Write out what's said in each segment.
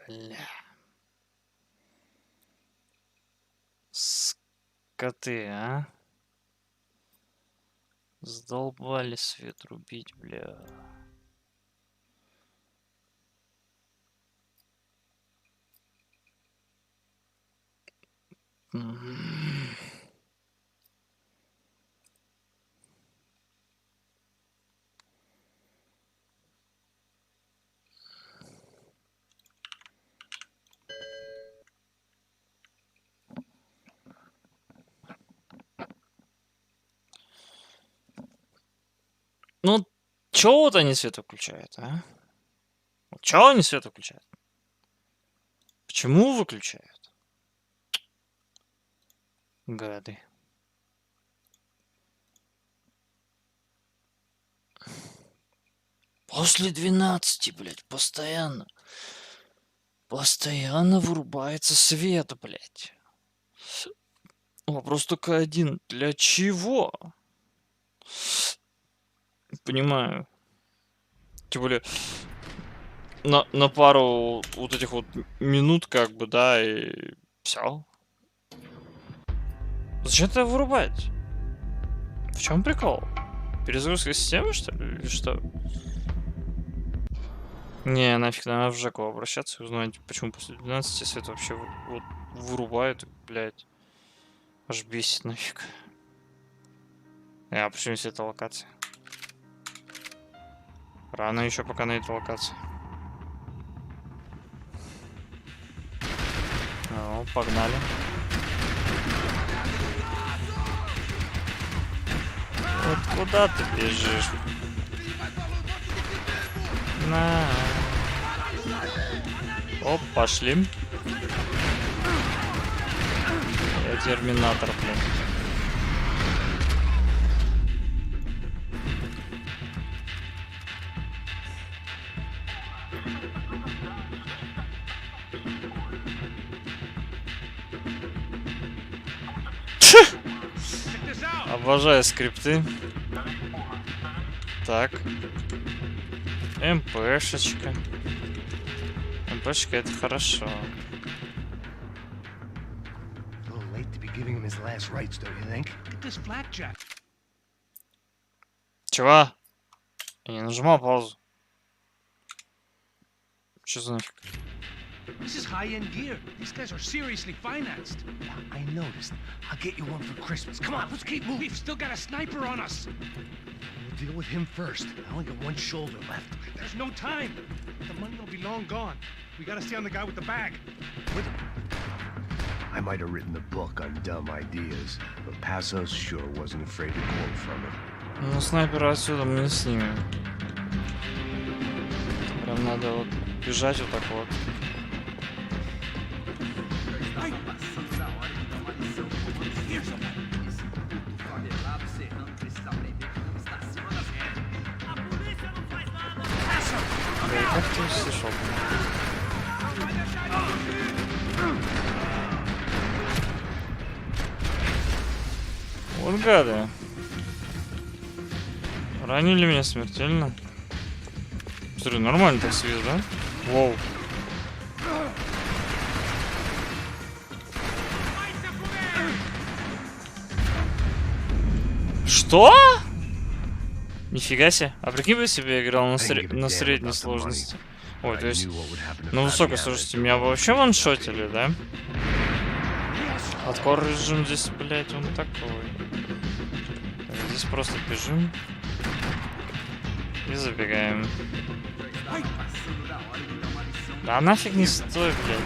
Бля. Скоты, а? Задолбали свет рубить, бля. Ну, чё вот они свет выключают, а? Вот чё они свет выключают? Почему выключают? Гады. После 12, блядь, постоянно. Постоянно вырубается свет, блядь. Вопрос только один. Для чего? Понимаю. Тем более на пару вот этих вот минут, как бы, да, и все. Зачем это вырубать? В чем прикол? Перезагрузка системы, что ли? Или что? Не, нафиг, надо в ЖЭКу обращаться и узнать, почему после 12 свет вообще вот вырубает, блядь. Аж бесит нафиг. А почему если это локация? Рано еще пока на этой локации. Ну, погнали. Вот куда ты бежишь? На. Оп, пошли. Я терминатор, блин. Обожаю скрипты. Так. МПшечка. МПшечка это хорошо. Чего? Я не нажимал паузу. Что за нафиг? This is high-end gear. These guys are seriously financed. Yeah, I noticed. I'll get you one for Christmas. Come on, let's keep moving. We've still got a sniper on us. We'll deal with him first. I only got one shoulder left. There's no time. The money will be long gone. We gotta stay on the guy with the bag. I might have written the book on dumb ideas, but Passos sure wasn't afraid to quote from it. Ну, снайпера отсюда мы не снимем. Прям надо вот бежать вот так вот. Как ты слышал? Вот гады. Ранили меня смертельно. Смотри, нормально так свет, да? Воу. Что? Нифига себе. А прикинь, бы себе играл на средней сложности. Ой, то есть на высокой сложности меня вообще ваншотили, да? Хардкор режим здесь, блять, он такой. Здесь просто бежим. И забегаем. Да нафиг не стоит, блядь.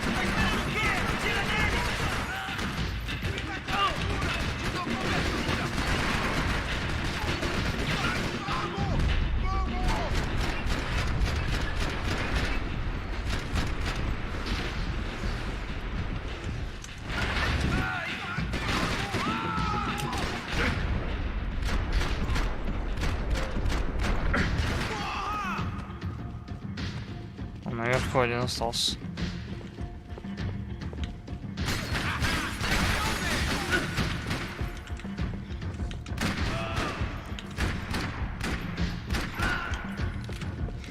Наверху один остался.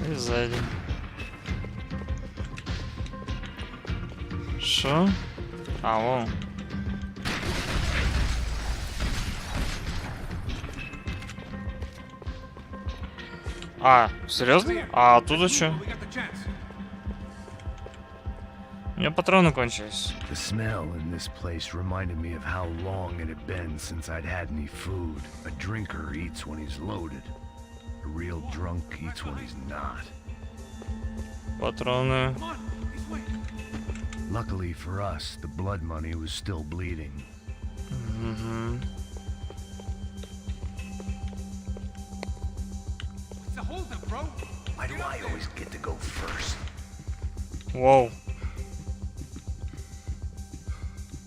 И сзади. Шо? А, вон. А, серьезно? А оттуда что? We got the chance. У меня патроны кончились. The smell in this place reminded me of how long it had been since I'd had any food. A drinker eats when he's loaded. A real drunk eats when he's not. Патроны. Come on, this way. Luckily for us, the blood money was still bleeding. Угу. It's a holdup, bro. Why do I always get to go first? Вау.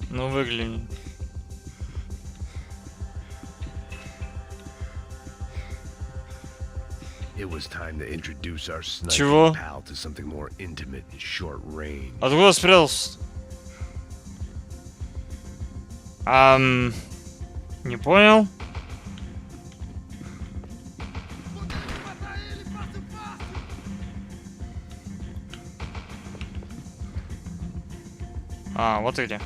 Ну выгляни. It was time to introduce our Чего? sniping pal to something more intimate and short range. Откуда спрятался? Не понял. А, вот и где.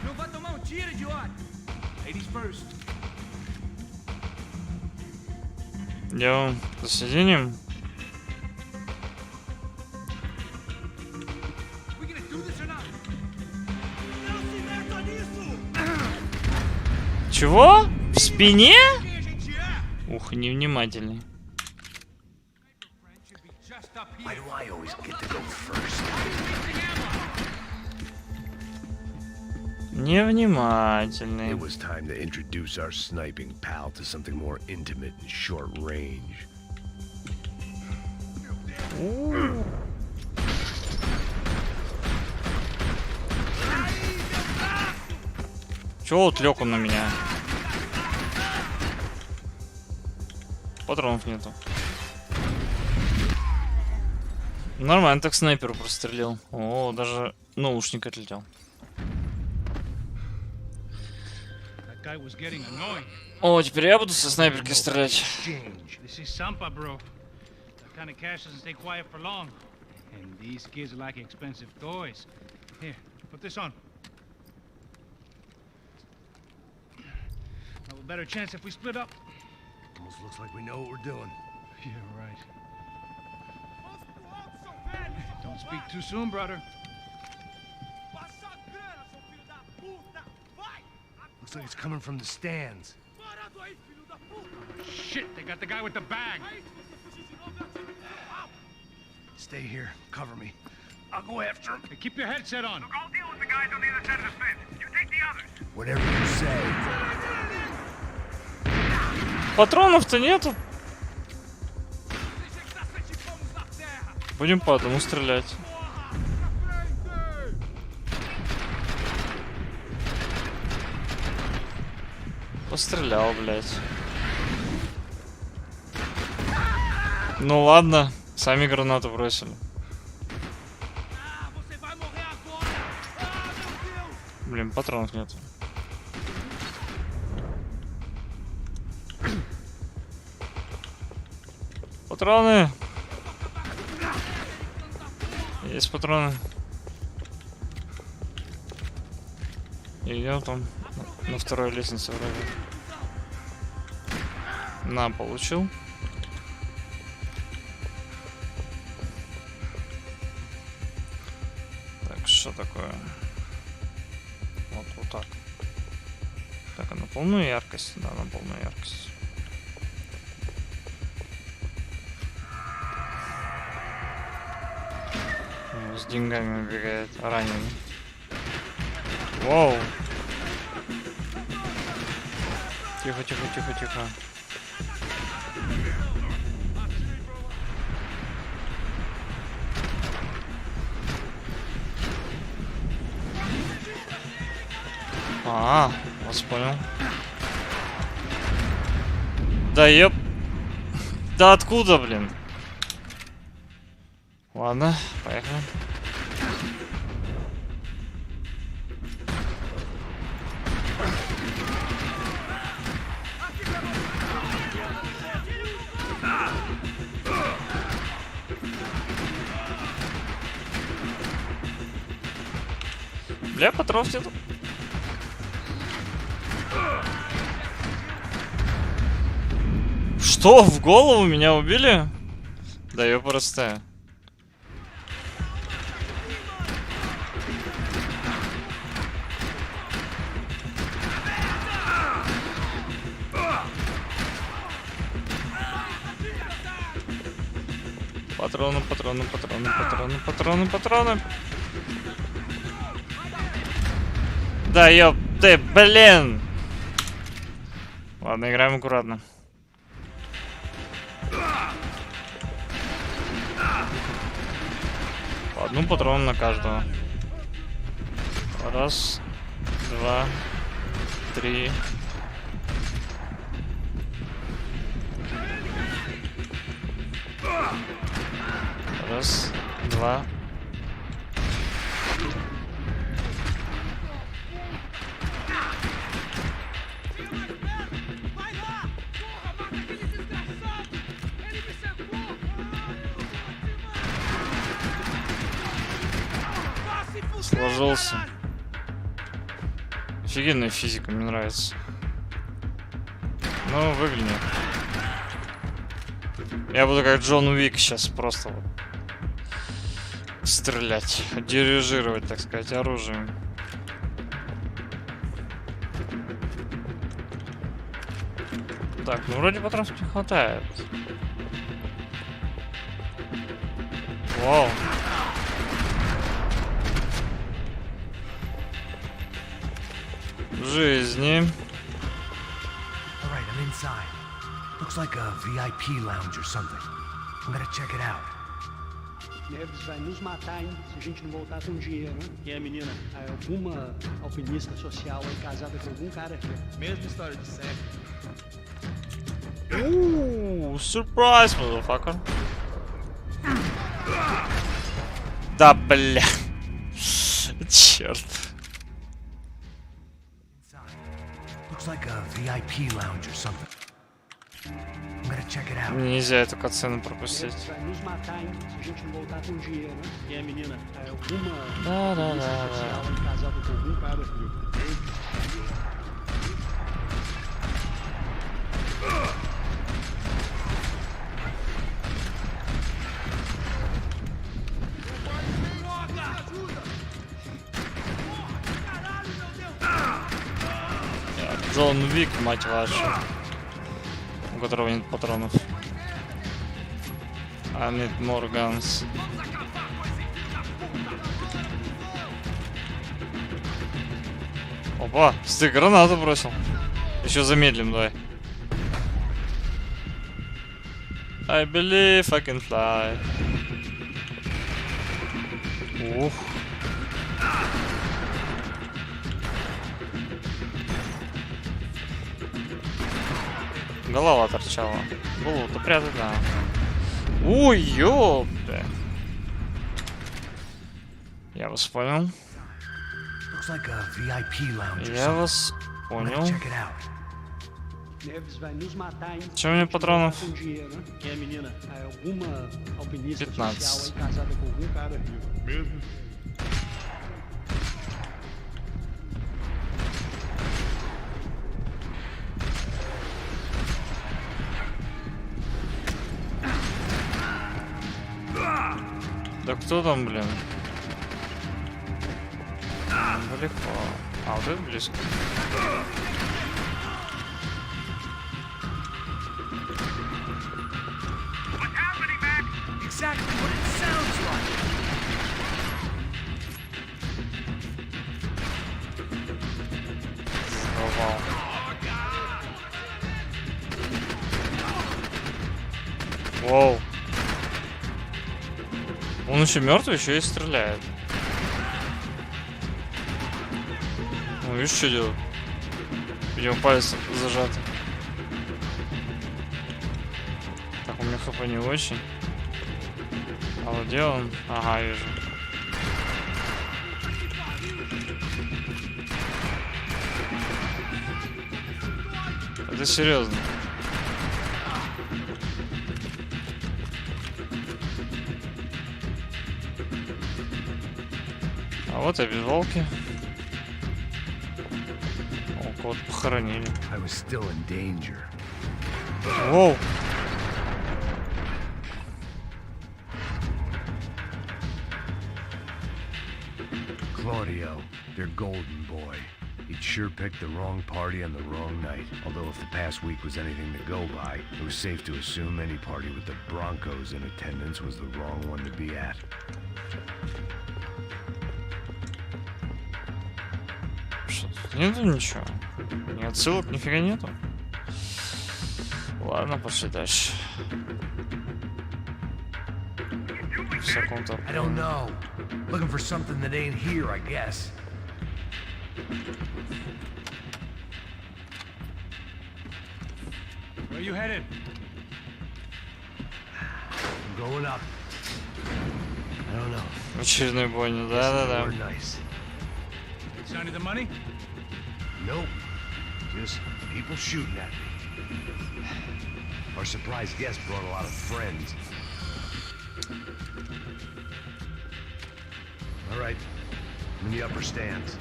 Não vai tomar tiro, idiota. Ladies first. Где он? За сиденьем? We gonna do this or not? Não se meta nisso. Чего? В спине? Quem a gente é? Ух, невнимательный. Friend should be just up Why here. do I always get to go first? Невнимательный. It was time to introduce our sniping pal to something more intimate and short range. Чего отвлек он на меня? Патронов нету. Нормально, так снайперу прострелил. О, даже наушник отлетел. That guy was getting annoying. О, теперь я буду со снайперки стрелять. Exchange. This is Sampa, bro. That kind of cash doesn't stay quiet for long. And these kids are like expensive toys. Here, put this on. Have a better chance if we split up. Almost looks like we know what we're doing. Yeah, right. Don't speak too soon, brother. Looks like it's coming from the stands. Shit, they got the guy with the bag. Stay here. Cover me. I'll go after him. Hey, keep your headset on. I'll deal with the guys on the other side of the fence. You take the others. Whatever you say. Патронов-то нету. Будем по одному стрелять. Пострелял, блядь. Ну ладно, сами гранату бросили. Блин, патронов нет. Патроны! Есть патроны. Идем там на второй лестнице вроде. На, получил. Так, что такое? Вот так. Так, а на полную яркость? Да, на полную яркость. С деньгами убегает, раненый. Воу. Тихо, тихо, тихо, тихо. А, вас понял. Да ёп. Да откуда, блин? Ладно, поехали. Бля, патронов нету. Что? В голову меня убили? Да ее просто. Патроны, патроны, патроны, патроны, патроны, патроны. Да, ёп, ты, блин. Ладно, играем аккуратно. По одну патрону на каждого. Раз, два, три. Раз, два. Сложился. Офигенная физика, мне нравится. Ну, выглянет. Я буду как Джон Уик сейчас просто вот стрелять, дирижировать, так сказать, оружием. Так, ну вроде патронов не хватает. Вау. Жизни. All right, I'm inside. Looks like a VIP lounge or something. I'm gonna check it out. Neves vai nos matar, hein? Se a gente não voltar com dinheiro, hein? Quem é a menina? É alguma alpinista social aí casada com algum cara aqui. Mesma história de sempre. Surprise, motherfucker. Да, бля. Черт. Looks like a VIP lounge or something. I'm gonna check it out. Нельзя эту катсцену пропустить. Neves vai nos matar, hein? Se a gente não voltar com dinheiro, hein? Quem é a menina? É alguma Да, да, alpinista да, social да. aí casada com algum cara aqui. Джон Уик, мать вашу. У которого нет патронов. I need more guns. Опа, ты гранату бросил. Еще замедлим, давай. I believe I can fly. Ух. Голова торчала. Голову-то прятать надо. Ой, ёпта. Я вас понял. Looks like a VIP lounge or Я something. вас I'm понял. gonna check it out. Neves vai nos matar, hein? Чё у меня патронов? Com dinheiro, hein? Quem é a menina? É alguma alpinista 15. social aí casada com algum cara aqui. Mesmo? Да кто там, блин? Далеко. А, вот это близко. What's happening, Mac? Exactly what it sounds like. Взорвал. Воу. Он еще мертвый, еще и стреляет. Ну, видишь, что делает? Видимо, палец зажат. Так, у меня хп не очень. А вот где он? Ага, вижу. Это серьезно. А вот и безволки. Вот, похоронили. I was still in danger. Воу! Claudio, their golden boy. He'd sure picked the wrong party on the wrong night. Although if the past week was anything to go by, it was safe to assume any party with the Broncos in attendance was the wrong one to be at. Что тут нету ничего? Ни отсылок, нифига нету. Ладно, пошли дальше. I don't know. Looking for something that ain't here, I guess. Where you headed? I'm going up. I don't know. Очередной бойня, да-да-да. We're nice. Sign of the money? Nope. Just people shooting at me. Our surprise guest brought a lot of friends. All right. I'm in the upper stands.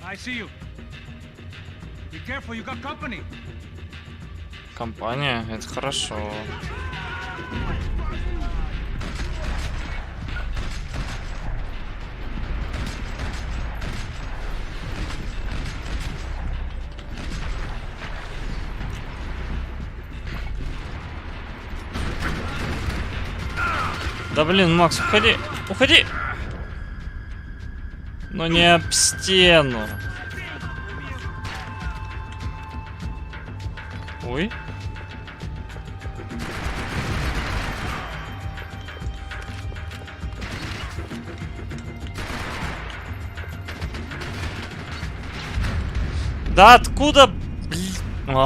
I see you. Be careful, you got company. Компания, это хорошо. Да блин, Макс, уходи! Уходи! Но не об стену. Ой. Да откуда? Блин. Come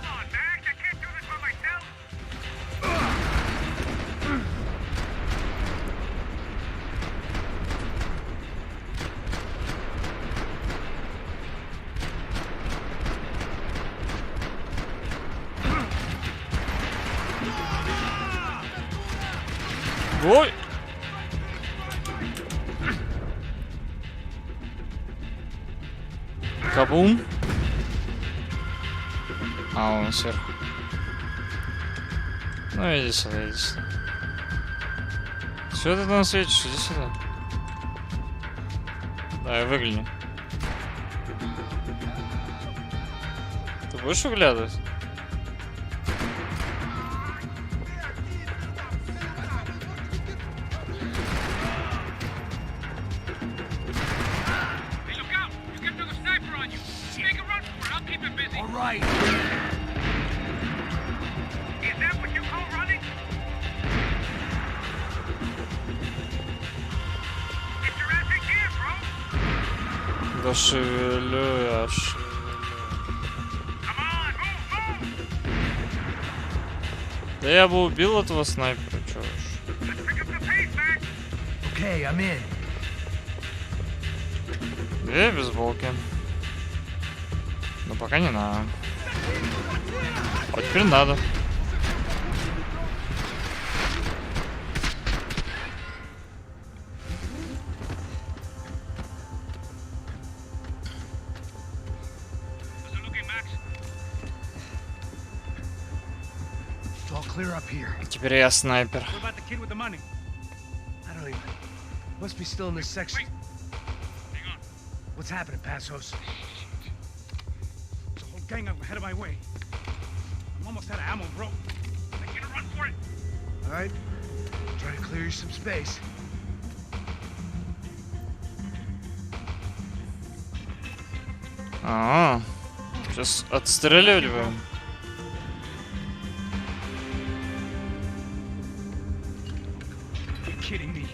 on, Max. I can't do this by myself. Ой. Кабум. А, он сверху. Ну иди сюда, иди сюда. Что ты там светишь? Иди сюда. Давай, выгляни. Ты будешь выглядывать? Hey, look out. You get another sniper on you. Make a run for it. I'll keep it busy. All right. Is that what you call running? Get your ass in gear, bro. Да шевелю я, шевелю. Come on, move, move. Да я бы убил этого снайпера, чё уж. Let's pick up the pace, Max. Okay, I'm in. Две бейсболки. Но пока не надо. А теперь надо. How's it looking, Max? It's all clear up here. Теперь я снайпер. What about the kid with the money? I don't even... Must be still in this section. Hang on. What's happening, Passos? There's a whole gang ahead of my way. I'm almost out of ammo, bro. Make it a run for it. All right. Try to clear you some space. А, сейчас отстреливать будем. You're kidding me.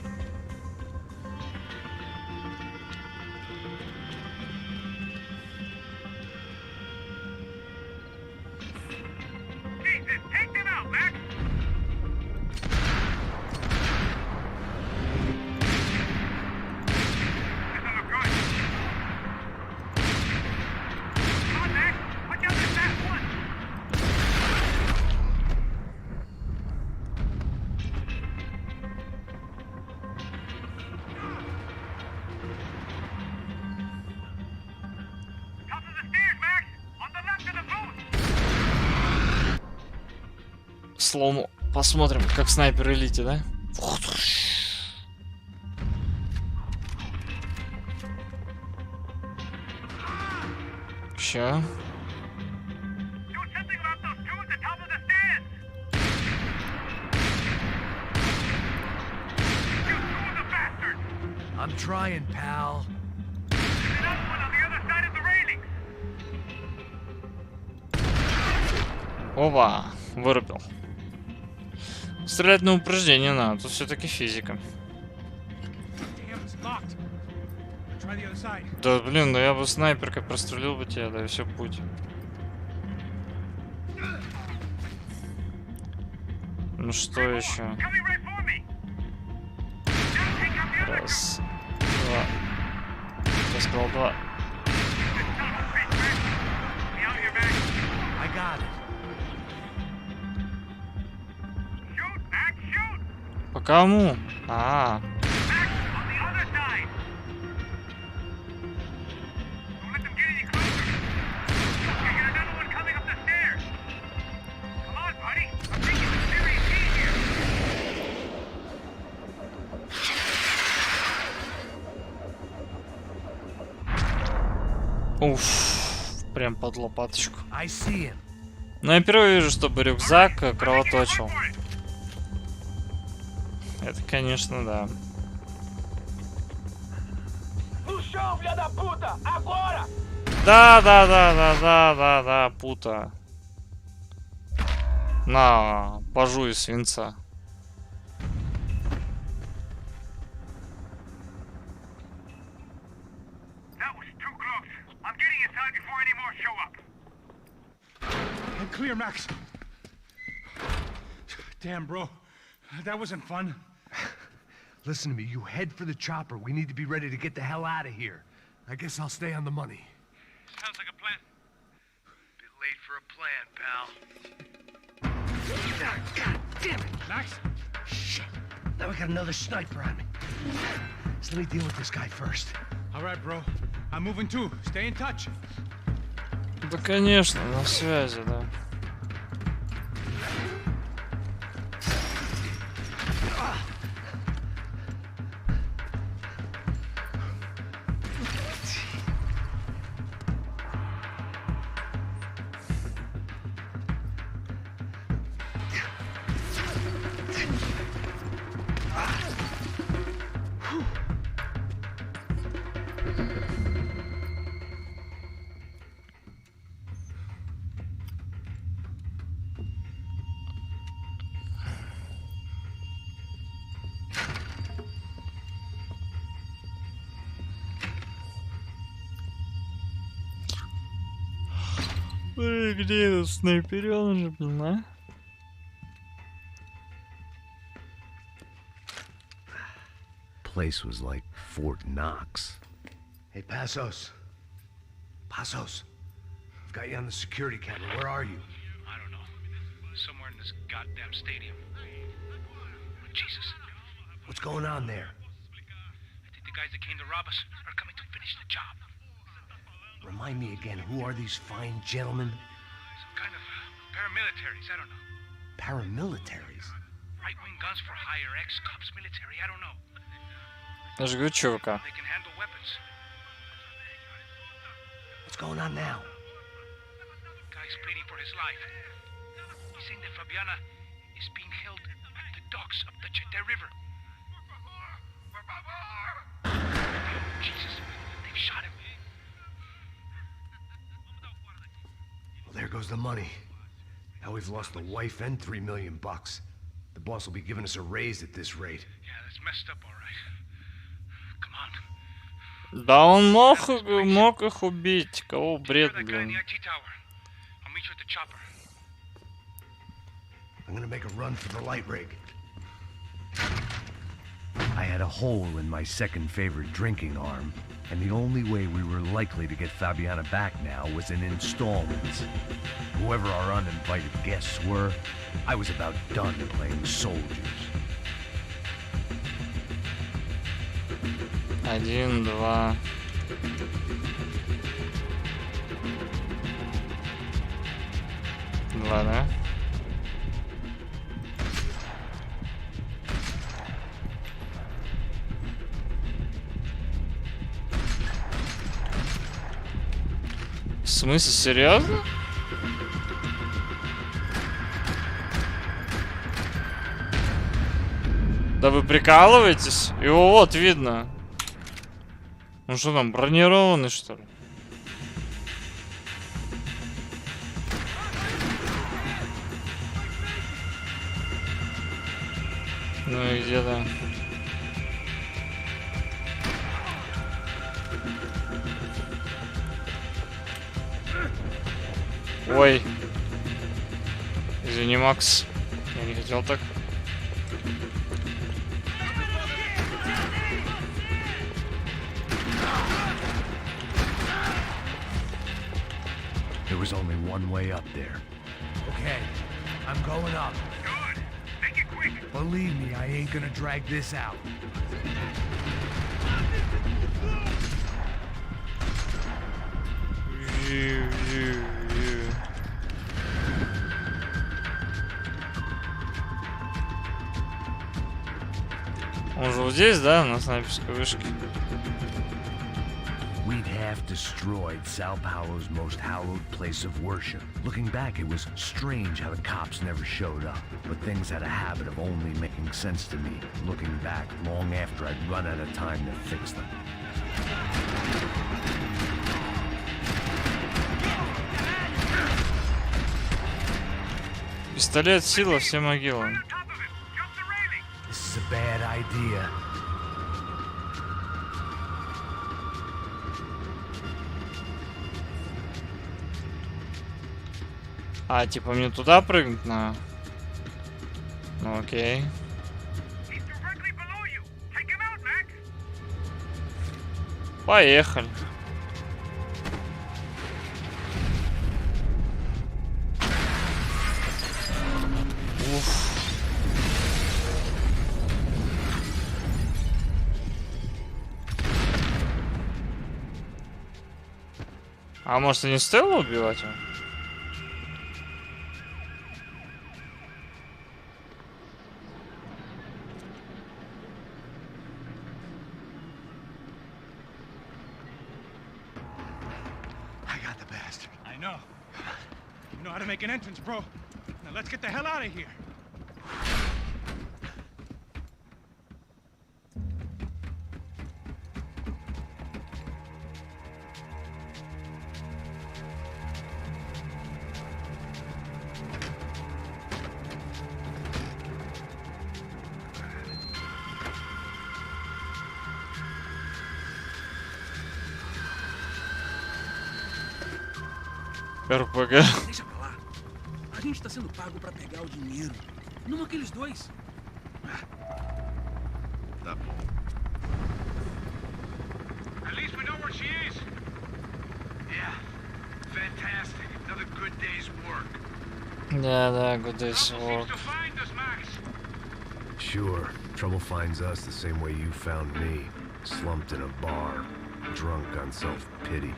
Jesus, take them out, Max. That's not a gun. Come on, Max. Watch out, there's that one. Слому. Посмотрим, как снайпер элите, да? Ща. Do something about those dudes at top of the stairs! You two the bastards! I'm trying, pal. There's another one on the other side of the railings! Опа, вырубил. Стрелять на упреждение надо, тут все-таки физика. Damn, it's locked. Try the other side. Да блин, ну я бы снайперкой прострелил бы тебя, да и все путь. Ну что еще? Coming right for me! Now take out the other Раз, два. Я сказал два. son of a bitch, man! Be out here, man! I got it. Shoot, Max, shoot! По кому? А, Max, on the other side! Don't let them get any closer! I got another one coming up the stairs! Come on, buddy! I'm taking some serious heat here! уф, прям под лопаточку. I see him. Ну я впервые вижу, чтобы рюкзак кровоточил. Это, конечно, да. Да, пута. На, пожуй свинца. That was too close. I'm getting inside before any more show up. I'm clear, Max. Damn, bro. That wasn't fun. Listen to me, you head for the chopper. We need to be ready to get the hell out of here. I guess I'll stay on the money. Sounds like a plan. Bit late for a plan, pal. God damn it! Max? Shit. Now we got another sniper on me. So let me deal with this guy first. All right, bro. I'm moving too. Stay in touch. Да, конечно, на связи, да. Где этот снайперён же, блин, а? Place was like Fort Knox. Hey, Passos. Passos. I've got you on the security camera. Where are you? I don't know. Somewhere in this goddamn stadium. Jesus. What's going on there? I think the guys that came to rob us are coming to finish the job. Remind me again, who are these fine gentlemen? Some kind of paramilitaries. I don't know. Paramilitaries? Right-wing guns for hire, ex-cops, military. I don't know. Я же говорю, чувака. They can handle weapons. What's going on now? Guy's pleading for his life. He's saying that Fabiana is being held at the docks of the Chete River. Jesus, they've shot him. Well, there goes the money. Now we've lost the wife and $3 million. The boss will be giving us a raise at this rate. Yeah, that's messed up, all right. Come on. Да он мог их убить. Кого бред, That guy in the блин. IT tower. I'll meet you at the chopper. I'm gonna make a run for the light rig. I had a hole in my second favorite drinking arm, and the only way we were likely to get Fabiana back now was in installments. Whoever our uninvited guests were, I was about done playing soldiers. 1, 2. Два, да? смысле, серьезно? Да вы прикалываетесь? Его вот видно. Ну что там, бронированный, что ли? Ну и где-то. Ой. Извини, Макс. Я не хотел так. There was only one way up there. Okay, I'm going up. Good. Make it quick. Believe me, I ain't gonna drag this out. Он же вот здесь, да, на снайперской вышке? We'd have destroyed Sao Paulo's most hallowed place of worship. Looking back, it was strange how the cops never showed up. But things had a habit of only making sense to me, looking back long after I'd run out of time to fix them. Пистолет, сила, все могилы. On top of him. Jump the railing. This is a bad idea. А, типа мне туда прыгнуть на... Ну окей. He's directly below you. Take him out, Max. Поехали. Уф. А может и не стоило убивать его? I got the bastard. I know. You know how to make an entrance, bro. Now let's get the hell out of here. РПГ. Deixa pra lá. A gente tá sendo pago pra pegar o dinheiro. Não aqueles dois. Tá bom. At least we know where she is. Yeah. Fantastic. Another good day's work. Да, good day's Trouble work. seems to find us, Max. Sure, trouble finds us the same way you found me. Slumped in a bar, drunk on self-pity.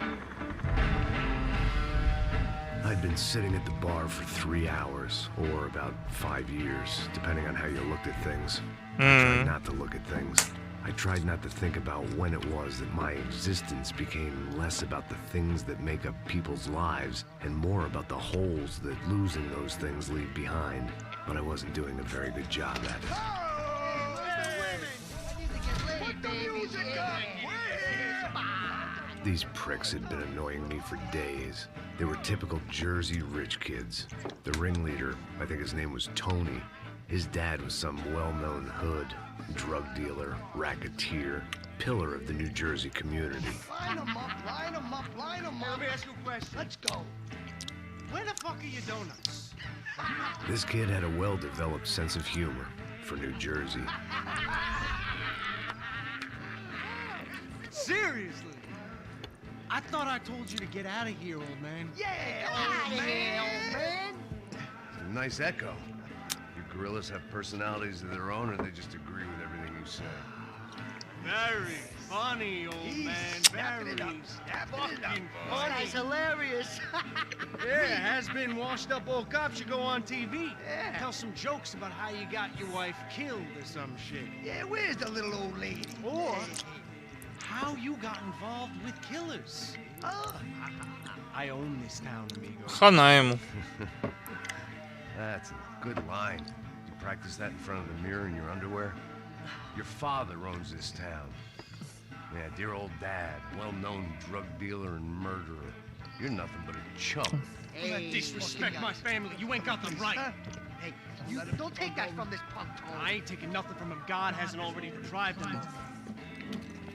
I'd been sitting at the bar for 3 hours, or about 5 years, depending on how you looked at things. I tried not to look at things. I tried not to think about when it was that my existence became less about the things that make up people's lives and more about the holes that losing those things leave behind. But I wasn't doing a very good job at it. These pricks had been annoying me for days. They were typical Jersey rich kids. The ringleader, I think his name was Tony. His dad was some well-known hood, drug dealer, racketeer, pillar of the New Jersey community. Line them up, line them up, line them up. Let me ask you a question. Let's go. Where the fuck are your donuts? This kid had a well-developed sense of humor for New Jersey. Seriously? I thought I told you to get out of here, old man. Yeah, old man. Nice echo. You gorillas have personalities of their own, or they just agree with everything you say? Very funny, old man. Very fucking funny. That's hilarious. Yeah, has-been washed-up old cop should go on TV. Yeah. Tell some jokes about how you got your wife killed or some shit. Yeah, where's the little old lady? Or how you got involved with killers. I own this town, amigo. Хана ему. That's a good line. You practice that in front of the mirror in your underwear? Your father owns this town. Yeah, dear old dad, well-known drug dealer and murderer. You're nothing but a chump. You that disrespect my family. You ain't got the right. Hey, you don't take that from this punk, Tony. I ain't taking nothing from him. God hasn't already deprived him.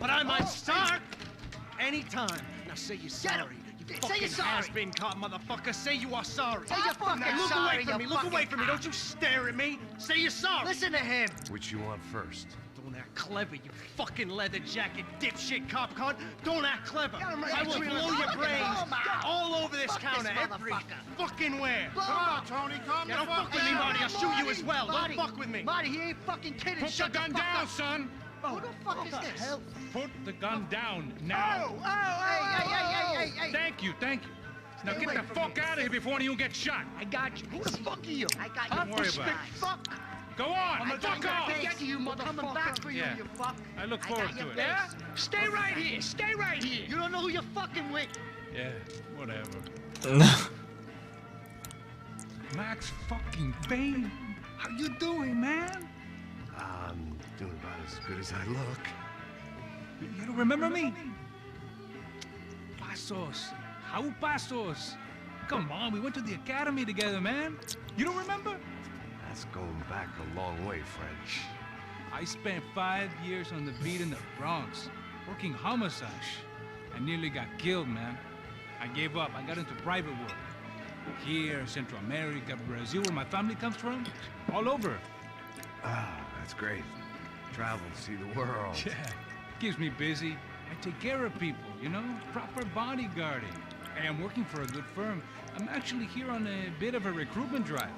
But I might start anytime. Now say you're sorry. You Say you're sorry. has-been caught, motherfucker. Say you are sorry. Say you're fucking Now look sorry, away from me. you Look away fucking from me. Don't you stare at me. Say you're sorry. Listen to him. Which you want first? Don't act clever, you fucking leather jacket dipshit cop cunt. Don't act clever. I will blow your brains all over this counter, every fucking where. Come on, Tony, calm Yeah, don't fuck with me, Marty. I'll shoot you as well. Don't fuck with me. Marty, he ain't fucking kidding. Put the gun down, son! Who the fuck is this? Put the gun down now! Hey. Thank you, thank you. Now Stay get away the from fuck me. out of here before any of you get shot. I got you. Who the fuck are you? I got you. Don't worry about it. Fuck. Go on, I got fuck your off! face. You, motherfucker. Coming back for you, Yeah. you fuck. I look I forward got to your it. face. Yeah? Stay right here. Stay right here. You don't know who you're fucking with. Yeah, whatever. Max fucking Payne, how you doing, man? I'm doing about as good as I look. You don't remember me? Pasos. How Pasos? Come on, we went to the academy together, man. You don't remember? That's going back a long way, French. I spent 5 years on the beat in the Bronx, working homicide. I nearly got killed, man. I gave up. I got into private work. Here, Central America, Brazil, where my family comes from, all over. Ah, that's great. Travel, see the world. Yeah, keeps me busy. I take care of people, you know, proper bodyguarding. Hey, I'm working for a good firm. I'm actually here on a bit of a recruitment drive.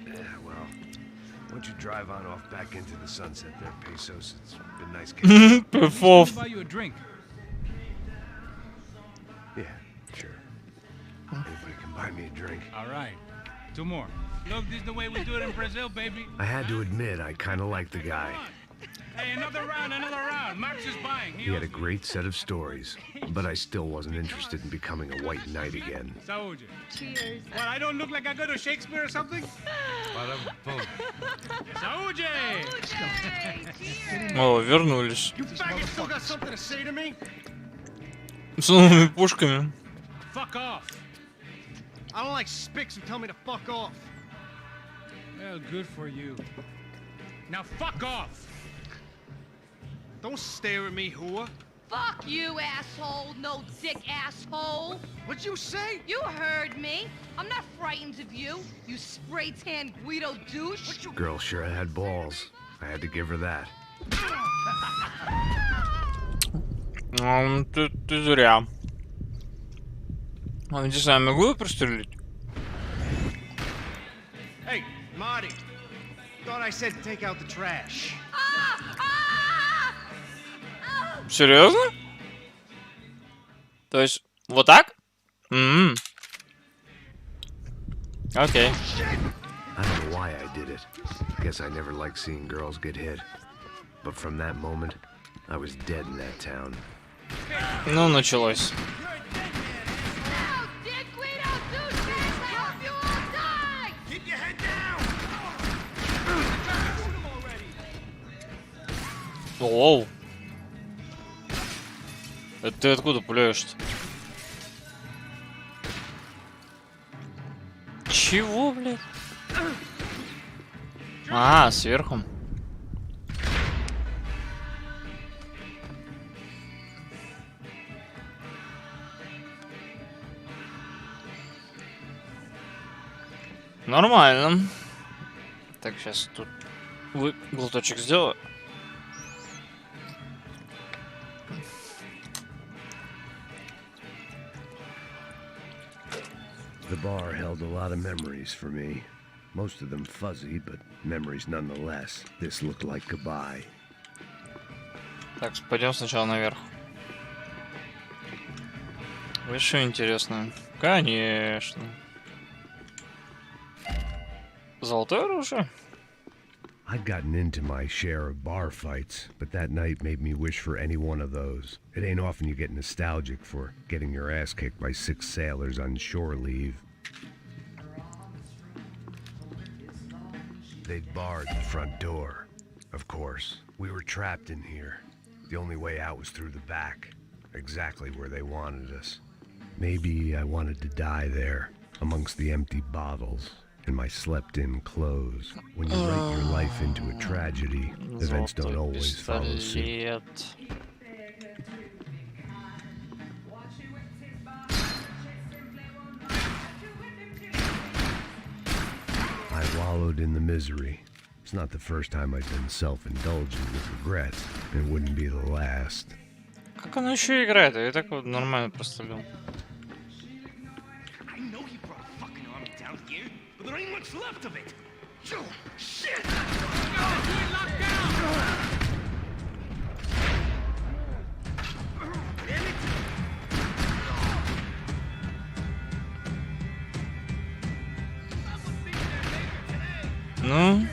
Yeah, well, why don't you drive on off back into the sunset there, Pesos? It's been nice catching up. Let me buy you a drink. Yeah, sure. Anybody can buy me a drink. All right, 2 more. Look, this is the way we do it in Brazil, baby. I had to admit, I kind of liked the guy. Hey, another round, another round. Max is buying. He had a great set of stories, but I still wasn't interested in becoming a white knight again. Saúde. Cheers. What, I don't look like I go to Shakespeare or something? Saúde! О, вернулись. You faggot still got something to say to me? С новыми пушками. Fuck off. I don't like spicks who tell me to fuck off. Well, good for you. Now fuck off. Don't stare at me, whore. Fuck you, asshole. No dick, asshole. What'd you say? You heard me. I'm not frightened of you, you spray-tan Guido douche. Girl sure had balls. I had to give her that. Ты зря. А не знаю, могу я прострелить? Hey, Marty. Thought I said take out the trash. Серьезно? То есть, вот так? Окей. I don't know why I did it. Guess I never liked seeing girls get hit. But from that moment, I was dead in that town. Ну, началось. No, dick Guido douchebag, I hope you all die! Keep your head down! Оу. Это ты откуда пуляешь-то? Чего, блядь? А, сверху. Нормально. Так, сейчас тут глоточек сделаю. The bar held a lot of memories for me. Most of them fuzzy, but memories nonetheless. This looked like goodbye. Так, пойдем сначала наверх. Выше интересно. Конечно. Золотое оружие? I'd gotten into my share of bar fights, but that night made me wish for any one of those. It ain't often you get nostalgic for getting your ass kicked by 6 sailors on shore leave. They'd barred the front door. Of course, we were trapped in here. The only way out was through the back, exactly where they wanted us. Maybe I wanted to die there, amongst the empty bottles and my slept-in clothes. When you write your life into a tragedy, events don't always follow suit. I wallowed in the misery. It's not the first time I've been self-indulgent with regret, and it wouldn't be the last. Как она еще играет? Я так вот нормально представлял. I know he brought a fucking army down here, but there ain't much left of it. Shit! Ну?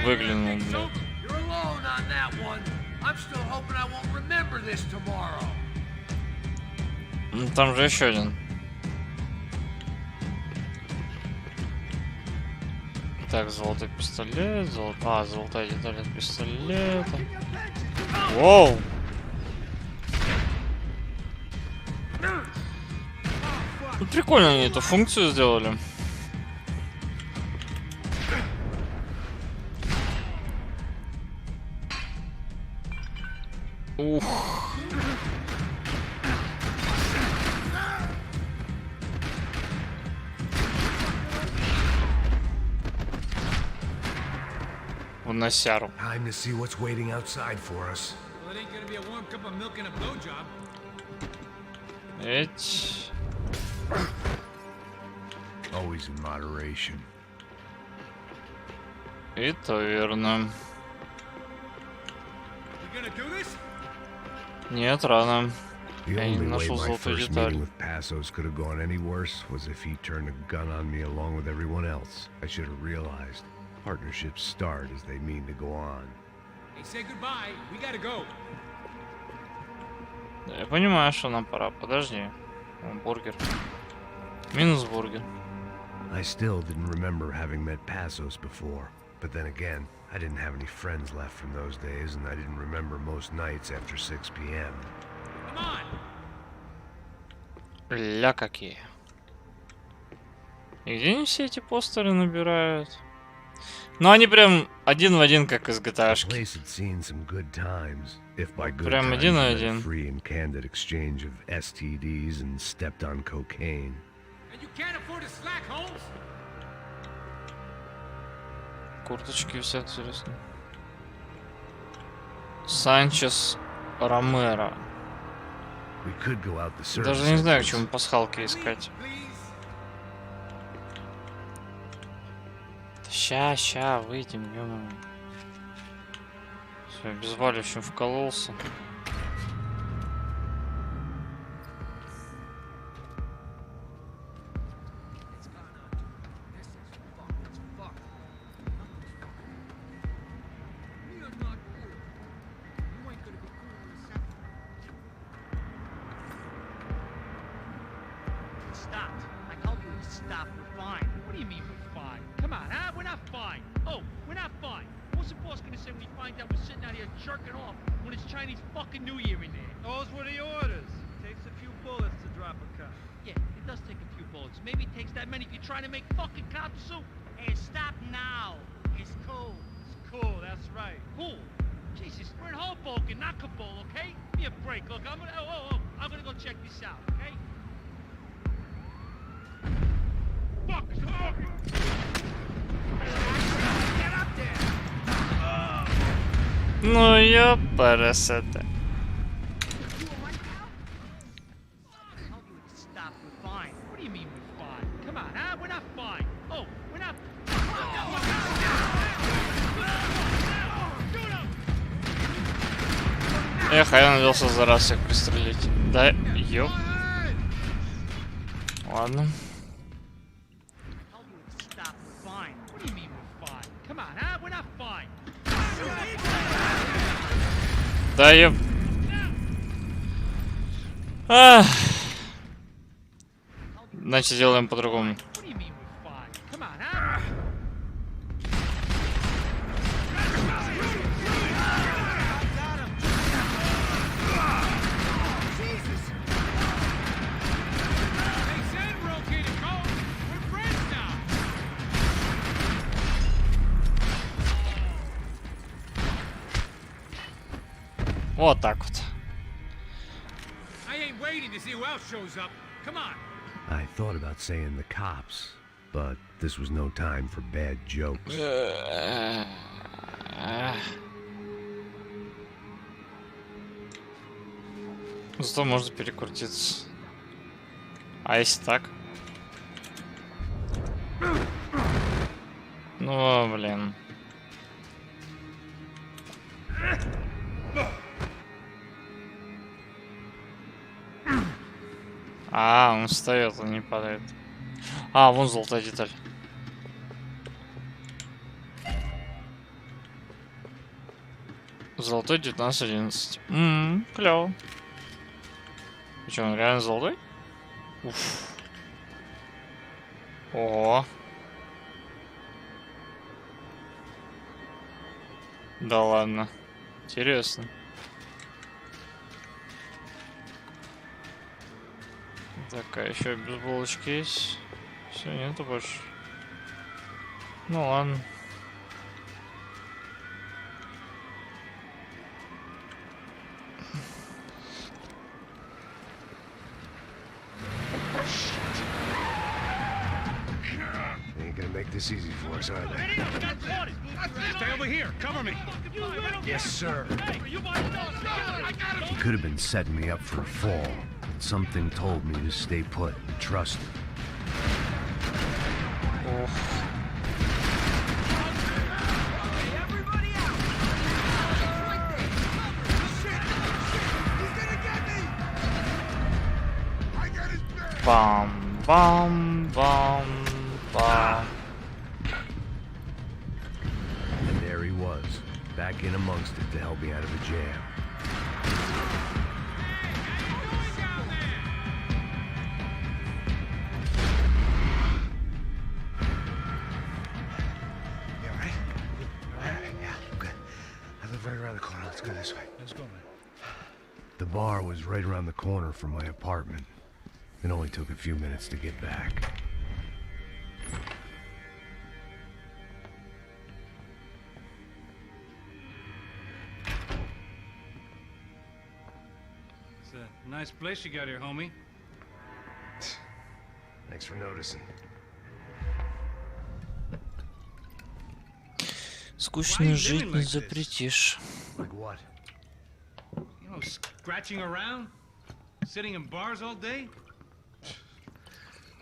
Выглянул, блядь. You're alone on that one. I'm still hoping I won't remember this tomorrow. Ну, там же еще один. Так, золотой пистолет, золотая деталь от пистолета. Воу! Ну, прикольно они эту функцию сделали. Ух. В носяру. Time to see what's waiting outside for us. Well, it ain't gonna be a warm cup of milk and a blowjob. Эть. Always in moderation. Это верно. You gonna do this? Нет, рано. The Я не only way нашел my золотую first деталь. meeting with Passos could have gone any worse was if he turned a gun on me along with everyone else. I should have realized. Partnerships start as they mean to go on. Hey, say goodbye. We gotta go. Да, я понимаю, что нам пора. Подожди. О, бургер. Минус бургер. I still didn't remember having met Passos before. But then again, I didn't have any friends left from those days, and I didn't remember most nights after 6 p.m. Come on. Ля какие. И где они все эти постеры набирают? Ну они прям один в один, как из GTA-шки. Place had seen some good times. If by good Прям times один на you meant один. a free and candid exchange of STDs and stepped on cocaine. And you can't afford to slack, Holmes. Курточки все интересно. Санчес Ромеро. We could go out the service Даже не знаю, к entrance. чему пасхалки искать. Ща, выйдем, ё-моё. Всё, обезболивающим вкололся. Stopped. I told you to stop. We're fine. What do you mean we're fine? Come on, huh? We're not fine. Oh, we're not fine. What's the boss gonna say when he finds out we're sitting out here jerking off when it's Chinese fucking New Year in there? Those were the orders. Takes a few bullets to drop a cop. Yeah, it does take a few bullets. Maybe it takes that many if you're trying to make fucking cop soup. Hey, stop now. It's cool. It's cool, that's right. Cool. Jesus, we're in Hoboken, not Kabul, okay? Give me a break. Look, I'm gonna go check this out, okay? Fuck! Get up there. Ну я парасата. I told you to stop. We're fine. What do you mean we're fine? Come on, huh? We're not fine. Oh, we're not. Эх, а я надеялся за раз всех пристрелить. Да, ёп. Ладно. fine. Да я... Ах. Значит, делаем по-другому. What do you mean we're fine? Come on, huh? They said we're okay to go. We're friends now. Вот так вот. I ain't waiting to see who else shows up. Come on. I thought about saying the cops, but this was no time for bad jokes. Зато можно перекрутиться. А если так? Ну, блин. А, он встает, он не падает. А, вон золотая деталь. Золотой 1911. Клево. Че, он реально золотой? Уф. Ого. Да ладно. Интересно. Так, а еще без булочки есть. Все, нету больше. Ну ладно. They ain't gonna make this easy for us, are they? Stay over here. Cover me. Yes, sir. Hey, you might know. He could have been setting me up for a fall, but something told me to stay put and trust him. Bam, bam, bam, bam. And there he was, back in amongst it to help me out of a jam. You all right? Yeah, I'm good. I live right around the corner. Let's go this way. Let's go, man. The bar was right around the corner from my apartment. It only took a few minutes to get back. It's a nice place you got here, homie. Thanks for noticing. Скучно жить не запретишь. Like what? You know, scratching around, sitting in bars all day.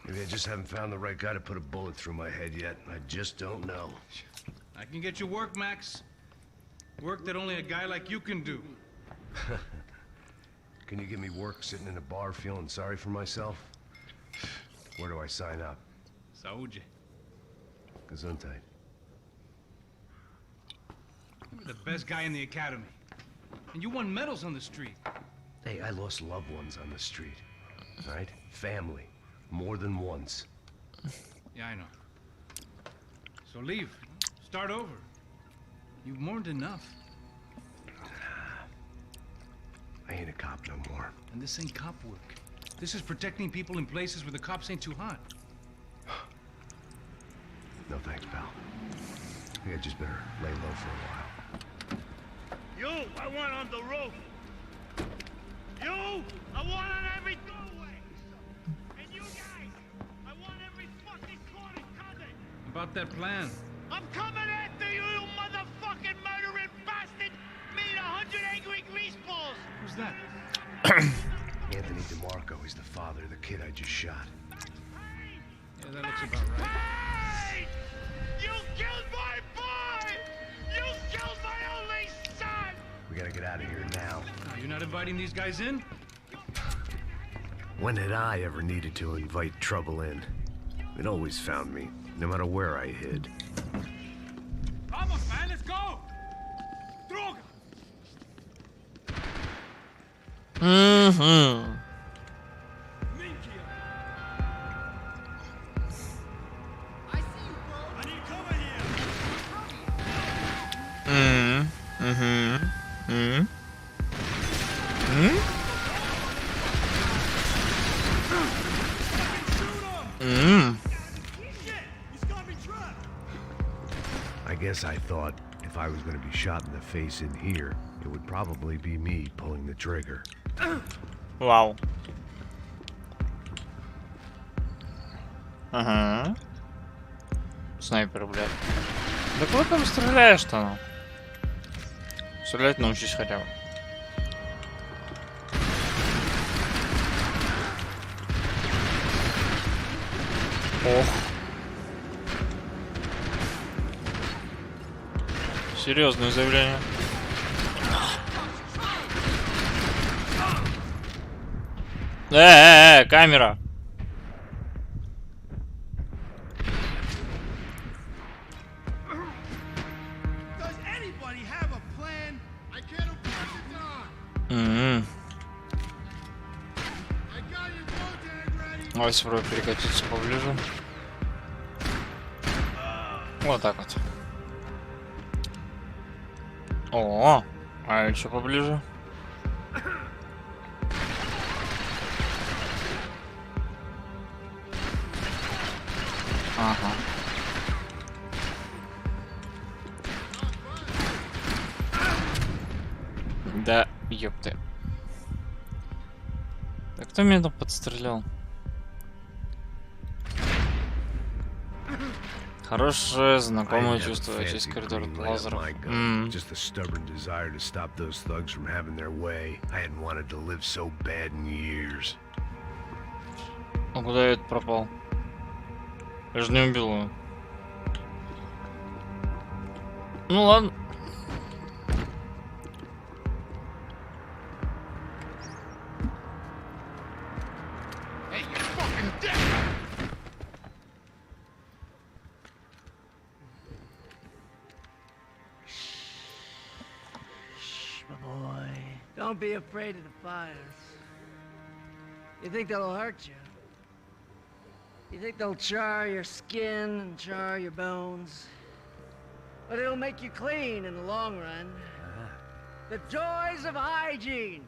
Maybe I just haven't found the right guy to put a bullet through my head yet. I just don't know. I can get you work, Max. Work that only a guy like you can do. Can you give me work sitting in a bar feeling sorry for myself? Where do I sign up? Saúde. Gesundheit. You were the best guy in the academy. And you won medals on the street. Hey, I lost loved ones on the street. Right? Family. More than once. Yeah, I know. So leave. Start over. You've mourned enough. I ain't a cop no more. And this ain't cop work. This is protecting people in places where the cops ain't too hot. No thanks, pal. I think I just better lay low for a while. You, I want on the roof. You, I want on every doorway. And you guys, I want every fucking corner covered. About that plan. I'm coming after you, you motherfucking murdering bastard! Meet 100 angry greaseballs! Who's that? Anthony DeMarco, he's the father of the kid I just shot. Yeah, that looks about right. Hey! You killed my boy! You killed my only son! We gotta get out of here now. Now, you're not inviting these guys in? When had I ever needed to invite trouble in? It always found me, no matter where I hid. Vamos, man, let's go! Угу. I guess I thought if I was going to be shot in the face in here, it would probably be me pulling the trigger. Вау. Ага. Снайпер, блядь. Да куда там стреляешь-то? Ну? Стрелять научись хотя бы. Ох. Серьезное заявление. Камера. Does anybody have a plan? I can't afford to die. М-м. I got your boat tag ready. Давай попробуем перекатиться поближе. Вот так вот. О, а еще поближе. Ага. Да, ёпты. Да кто меня там подстрелял? Хорошее знакомое чувство через коридор лазеров. Just the stubborn desire to stop those thugs from having their way. I hadn't wanted to live so bad in years. А куда я это пропал? Я же не убил его. Ну ладно. My boy, don't be afraid of the fires. You think they'll hurt you? You think they'll char your skin and char your bones? But it'll make you clean in the long run. The joys of hygiene.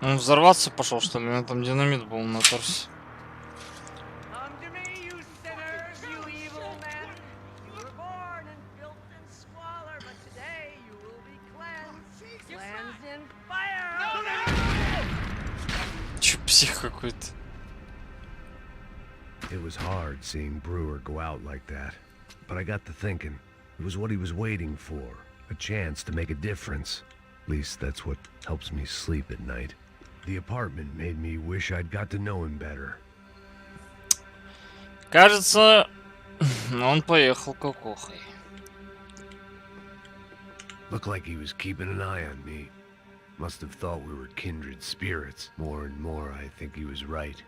Он взорваться пошел, что ли? У меня там динамит был на торсе. Come to me, you sinners, you evil men. You were born in filth and squalor, but today you will be cleansed. Cleansed in fire. Че, псих какой-то. It was hard seeing Brewer go out like that. But I got to thinking, it was what he was waiting for. A chance to make a difference. At least that's what helps me sleep at night. The apartment made me wish I'd got to know him better. Кажется, он поехал кукухой. Looked like he was keeping an eye on me. Must have thought we were kindred spirits. More and more, I think he was right.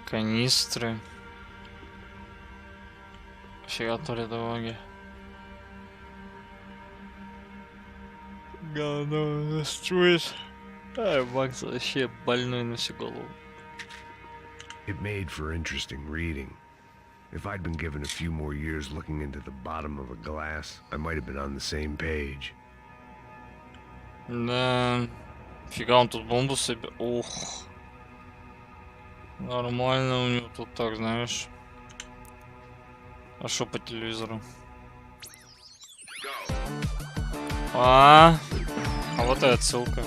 Канистры. Фига то ли дороги. Говно строит. Ай, Макс вообще больной на всю голову. It made for interesting reading. If I'd been given a few more years looking into the bottom of a glass, I might have been on the same page. Да. Фига он тут бомбу себе. Ух. Нормально у него тут так, знаешь. А шо по телевизору? А вот и отсылка.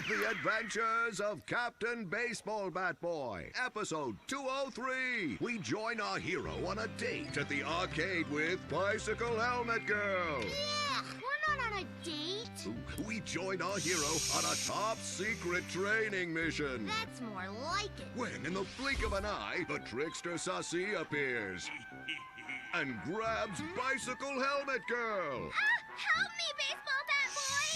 The Adventures of Captain Baseball Bat Boy, episode 203. We join our hero on a date at the arcade with Bicycle Helmet Girl. Yeah, we're not on a date. We join our hero on a top secret training mission. That's more like it. When, in the blink of an eye, the trickster Sassy appears and grabs Bicycle Helmet Girl. Help me, baseball bat boy!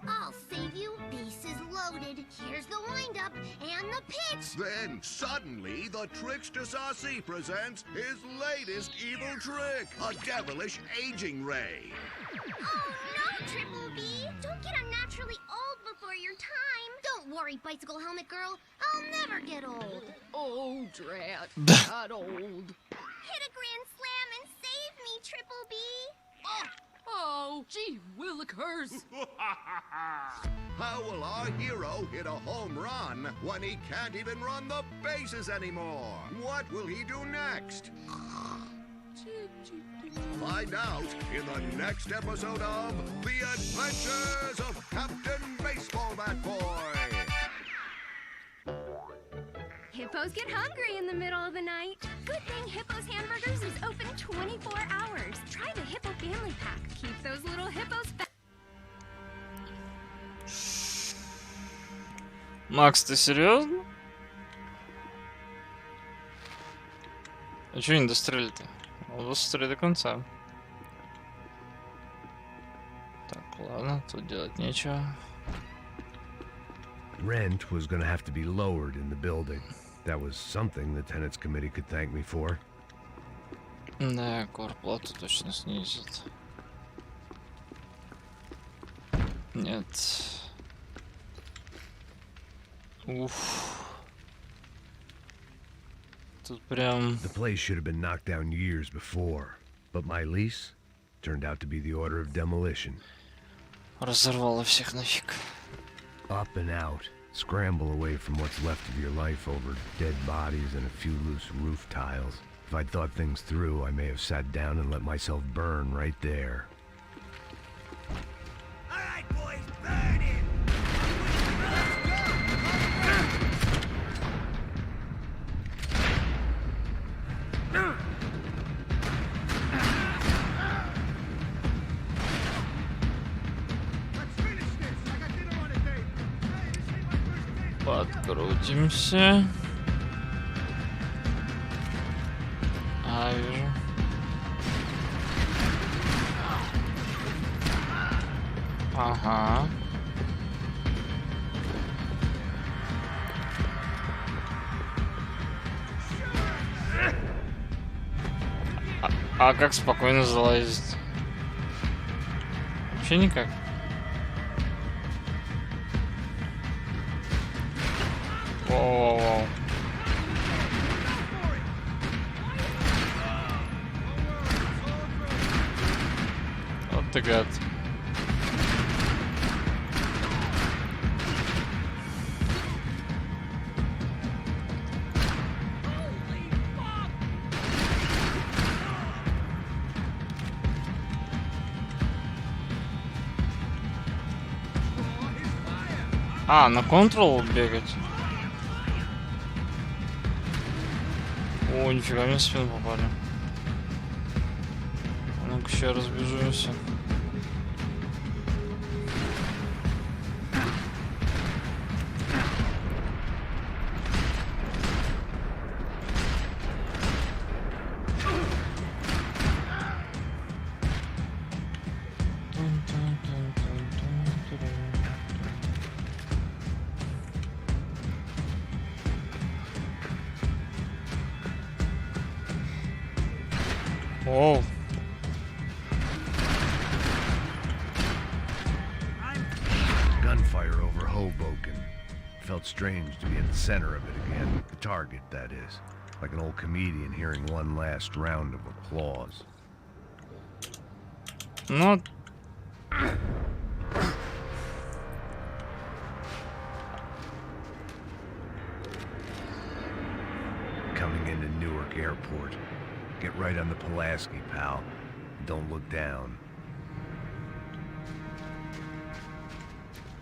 I'll save you. Base is loaded. Here's the windup and the pitch. Then suddenly the trickster Saucy presents his latest evil trick, a devilish aging ray. Oh no, Triple B! Don't get unnaturally old before your time. Don't worry, Bicycle Helmet Girl. I'll never get old. Oh, drat. Not old. Hit a grand slam and save me, Triple B. Oh, gee willikers. How will our hero hit a home run when he can't even run the bases anymore? What will he do next? Find out in the next episode of The Adventures of Captain Baseball Bat Boy. Hippos get hungry in the middle of the night. Good thing Hippo's Hamburgers is open 24 hours. Try the Hippo Family Pack. Keep those little hippos fat. Макс, ты серьезно? А чё не дострелили-то? Он дострели до конца. Так, ладно, тут делать нечего. Rent was gonna have to be lowered in the building. That was something the tenants committee could thank me for. Да, квартплату точно снизит. Нет. Уф. Тут прям... The place should have been knocked down years before, but my lease turned out to be the order of demolition. Разорвало всех нафиг. Up and out. Scramble away from what's left of your life over dead bodies and a few loose roof tiles. If I'd thought things through, I may have sat down and let myself burn right there. All right, boys, burn it! Подкрутимся. А, вижу. Ага. А как спокойно залазить? Вообще никак. Воу-воу-воу. Вот ты гад. А, на контрол бегать. О, нифига, мне в спину попали. Ну-ка, сейчас разбежимся. Оу. Gunfire over Hoboken. Felt strange to be in the center of it again. The target, that is. Like an old comedian hearing one last round of applause. Ну... Coming into Newark Airport. Get right on the Pulaski, pal. Don't look down.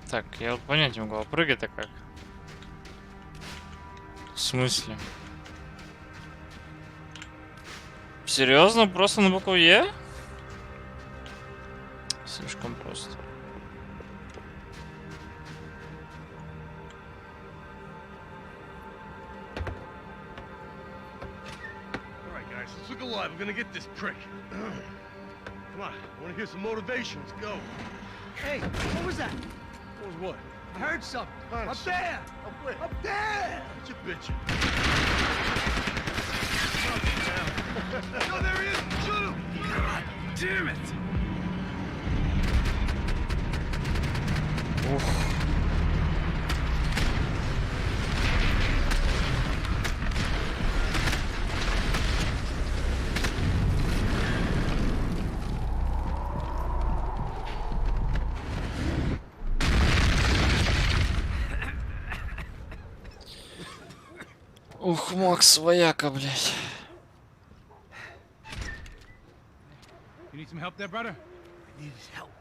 Так, я вот понять не могу, а прыгать-то как? В смысле? Серьезно? Просто на букву Е? Слишком просто. All right, guys, let's look alive. We're gonna get this prick. Come on, I want to hear some motivation. Let's go. Hey, what was that? What was what? I heard something. Huh, Up there! Up where? Up there! What you bitching? No, there he is! Shoot him! God damn it! Ух, Макс, вояка, блядь. You need some help there, brother? I needed help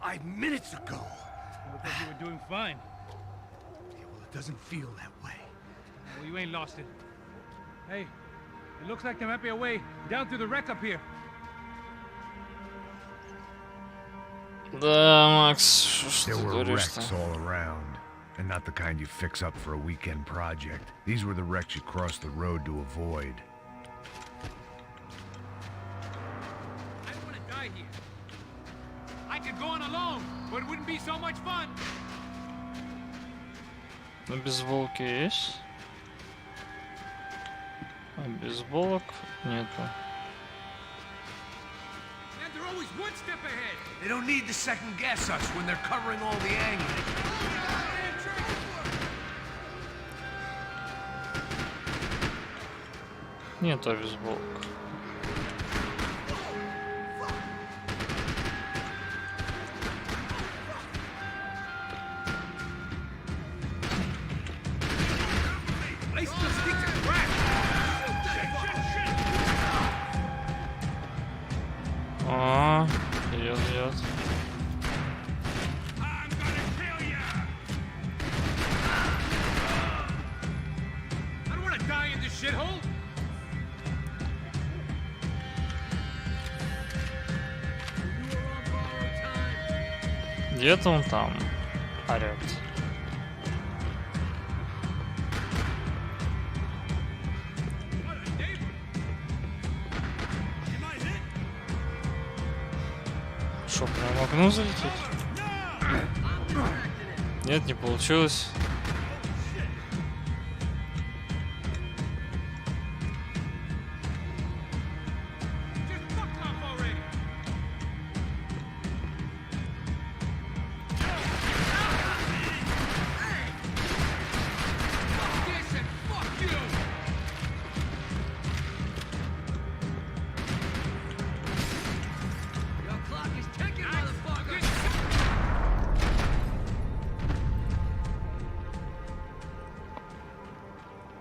5 minutes ago. You look like you were doing fine. Yeah, well, it doesn't feel that way. Well, you ain't lost it. Hey, it looks like there might be a way down through the wreck up here. Да, Макс, что There ты were говоришь-то? wrecks all around, and not the kind you fix up for a weekend project. These were the wrecks you crossed the road to avoid. I don't want to die here. I could go on alone, but it wouldn't be so much fun. Ну, бейсболки есть? А бейсболок нету. Man, they're always one step ahead. They don't need to second guess us when they're covering all the angles. Нету бейсболок. Place still sticks a crack. А, идет, идет. I'm gonna kill ya. I don't want to die in this shithole. Где-то он там орёт. Шо, прям в окно залететь? Нет, не получилось. Just fuck off already. Fuck this and fuck you. Your clock is ticking, motherfucker.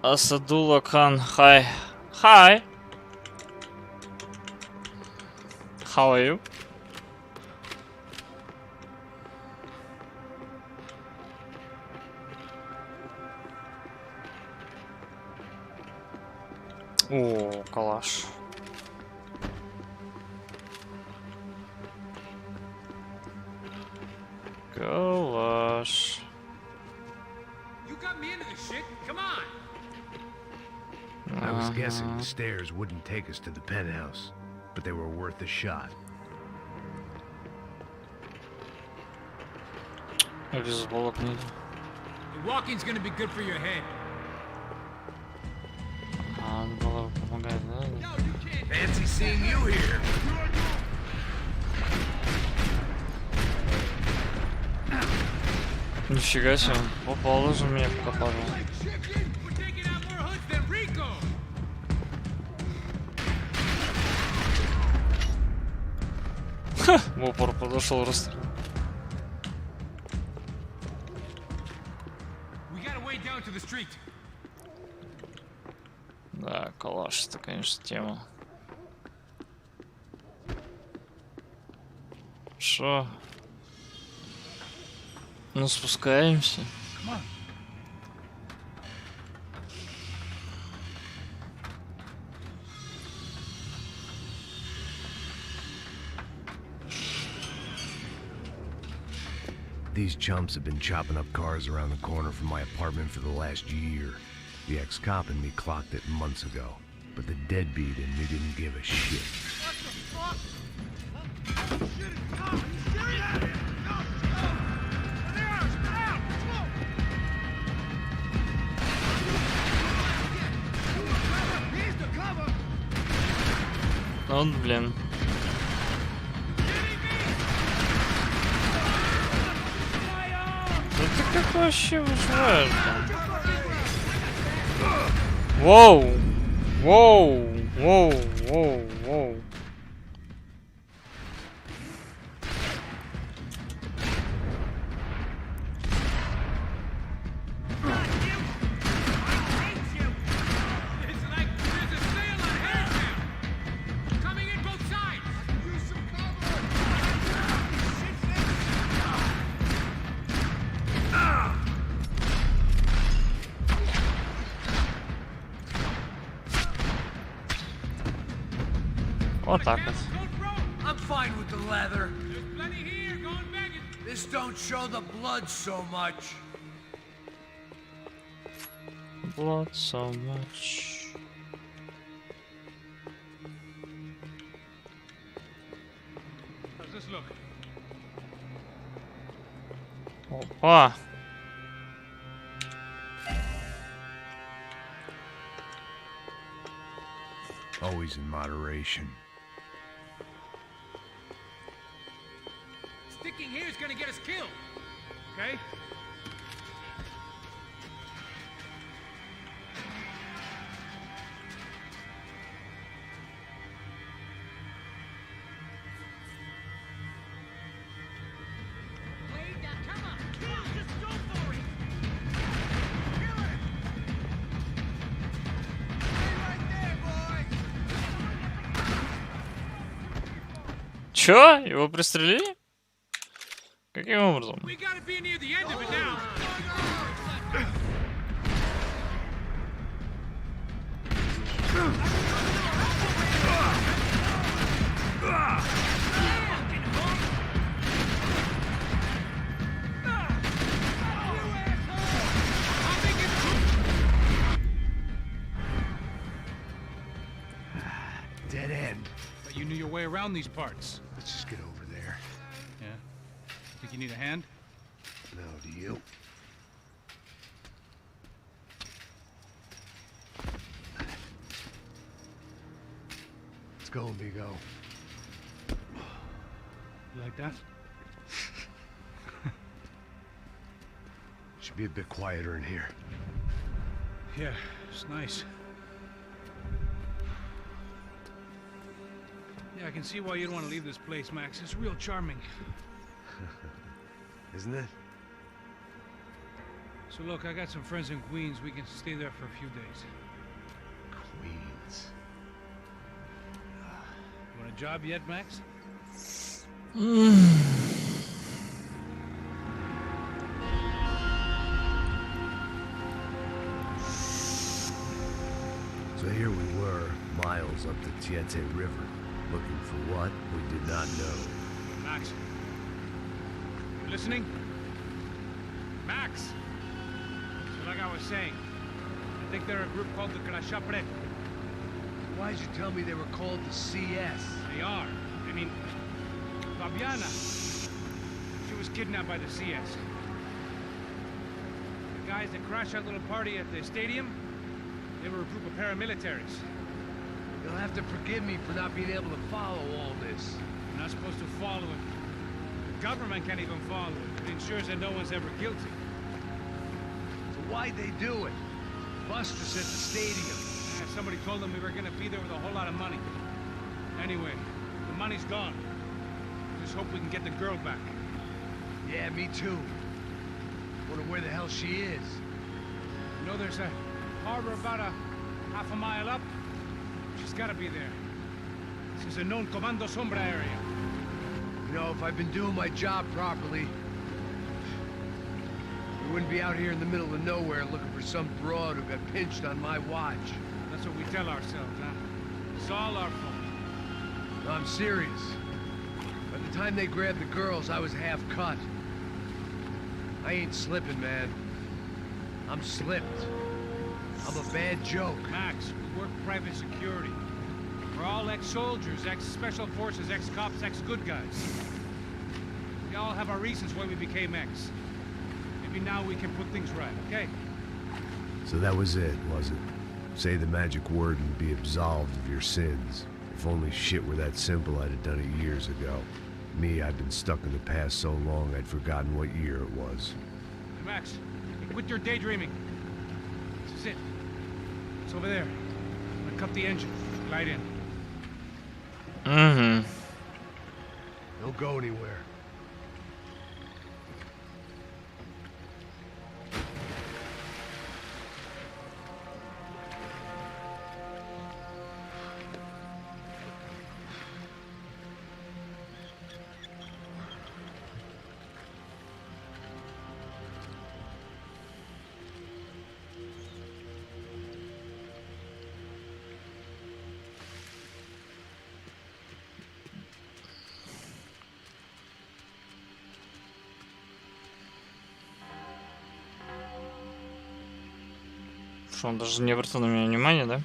Асадула Кhan, hi. Hi. How are you? О, калаш. Калаш. You got me into this shit. Come on. I was guessing the stairs wouldn't take us to the penthouse, but they were worth a shot. Бейсболок нет. The walking's gonna be good for your head. А, надо было помогать, да? Fancy seeing you here. Нифига себе, попал даже меня пока падал. We're taking out more hoods than Rico. В упор подошел, расстрел. We got a way down to the street. Да, калаш, это, конечно, тема. Шо? Ну, спускаемся. Come on. These chumps have been chopping up cars around the corner from my apartment for the last year. The ex-cop in me clocked it months ago, but the deadbeat in me didn't give a shit. Вот, блин. Да ты как вообще выживаешь, блин? Воу! Воу! Воу! Воу! Воу! It's like there's a sale on hair now. Coming in both sides. Use some Вот так вот. I'm fine with the leather. There's plenty here. Go and bag it. This don't show the blood so much. Blood so much. How's this look? Опа! Always in moderation. Sticking here is gonna get us killed. Okay? Wait, now, come on. Kill, just go for it. Чё? Его пристрелили? Каким образом? We gotta be near the end of it now. Dead end. But you knew your way around these parts. Let's just get over there. Yeah. Think you need a hand? No, do you? Let's go, amigo. You like that? Should be a bit quieter in here. Yeah, it's nice. Yeah, I can see why you'd want to leave this place, Max. It's real charming. Isn't it? So look, I got some friends in Queens. We can stay there for a few days. Queens. You want a job yet, Max? So here we were, miles up the Tiete River, looking for what we did not know. Max. You listening? Max! So like I was saying, I think they're a group called the Crachapre. Why'd you tell me they were called the CS? They are. I mean, Fabiana. She was kidnapped by the CS. The guys that crashed that little party at the stadium, they were a group of paramilitaries. You'll have to forgive me for not being able to follow all this. You're not supposed to follow it. The government can't even follow it. It ensures that no one's ever guilty. So why'd they do it? Bust us at the stadium. Somebody told them we were gonna be there with a whole lot of money. Anyway, the money's gone. Just hope we can get the girl back. Yeah, me too. Wonder where the hell she is. You know, there's a harbor about a half a mile up. She's gotta be there. This is a known Comando Sombra area. You know, if I've been doing my job properly, we wouldn't be out here in the middle of nowhere looking for some broad who got pinched on my watch. That's what we tell ourselves, huh? It's all our fault. No, I'm serious. By the time they grabbed the girls, I was half cut. I ain't slipping, man. I'm slipped. I'm a bad joke. Max, we work private security. We're all ex-soldiers, ex-special forces, ex-cops, ex-good guys. We all have our reasons why we became ex. Maybe now we can put things right, okay? So that was it, was it? Say the magic word and be absolved of your sins. If only shit were that simple, I'd have done it years ago. Me, I've been stuck in the past so long I'd forgotten what year it was. Hey, Max, quit your daydreaming. This is it. It's over there. I'm gonna cut the engine. Glide in. Mm-hmm. Don't go anywhere. Что, он даже не обратил на меня внимания, да?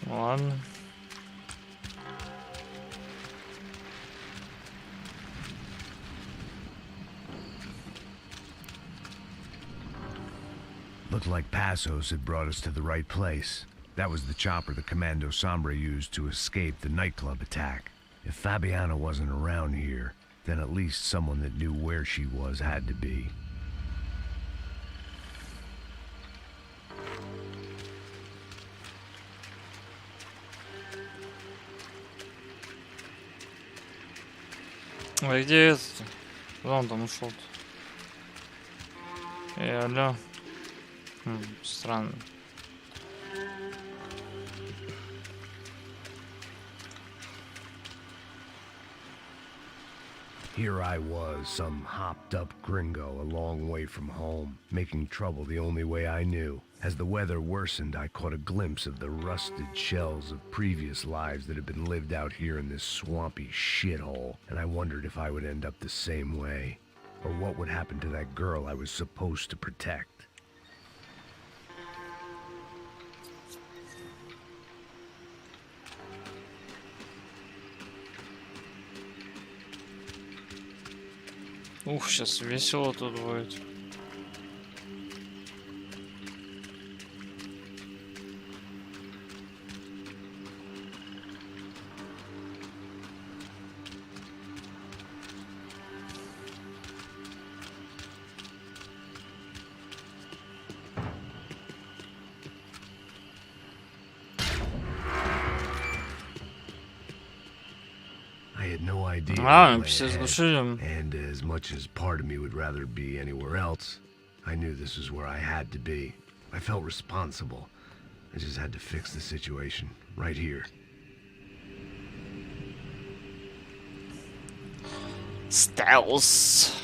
Ладно. Looked like Passos had brought us to the right place. That was the chopper the Commando Sombre used to escape the nightclub attack. If Fabiana wasn't around here, then at least someone that knew where she was had to be. Ой, где этот? Куда он там ушел-то? Алло. Странно. Here I was, some hopped-up gringo a long way from home, making trouble the only way I knew. As the weather worsened, I caught a glimpse of the rusted shells of previous lives that had been lived out here in this swampy shithole, and I wondered if I would end up the same way, or what would happen to that girl I was supposed to protect. Ух, сейчас весело тут будет. I'm and as much as part of me would rather be anywhere else, I knew this was where I had to be. I felt responsible. I just had to fix the situation right here. Стелс.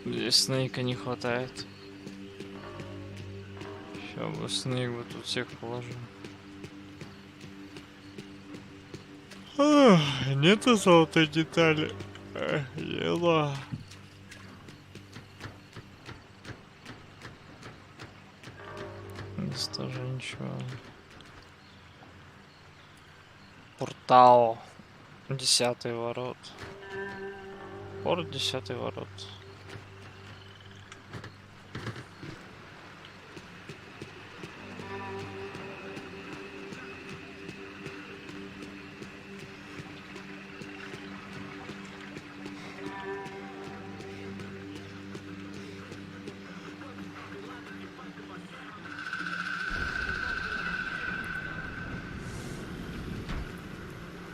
Здесь Снейка не хватает. Сейчас бы Снейк бы тут всех положил. Нету золотой детали. Ела. Здесь тоже ничего. Портал. 10-й ворот. Порт 10-й ворот.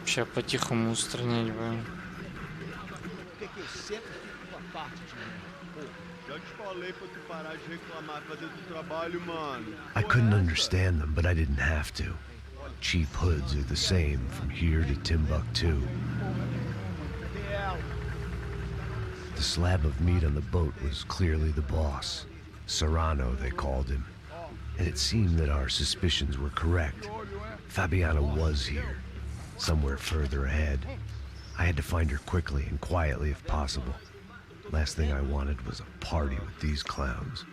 Сейчас по-тихому устранять будем. I couldn't understand them, but I didn't have to. Cheap hoods are the same from here to Timbuktu. The slab of meat on the boat was clearly the boss. Serrano, they called him. And it seemed that our suspicions were correct. Fabiana was here. Somewhere further ahead. I had to find her quickly and quietly if possible. Last thing I wanted was a party with these clowns.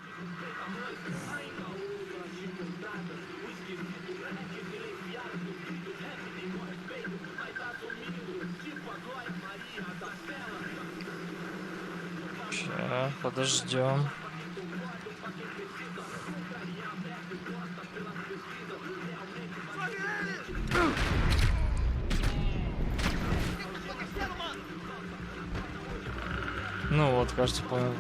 Сейчас, подождем. Ну вот, кажется, понял.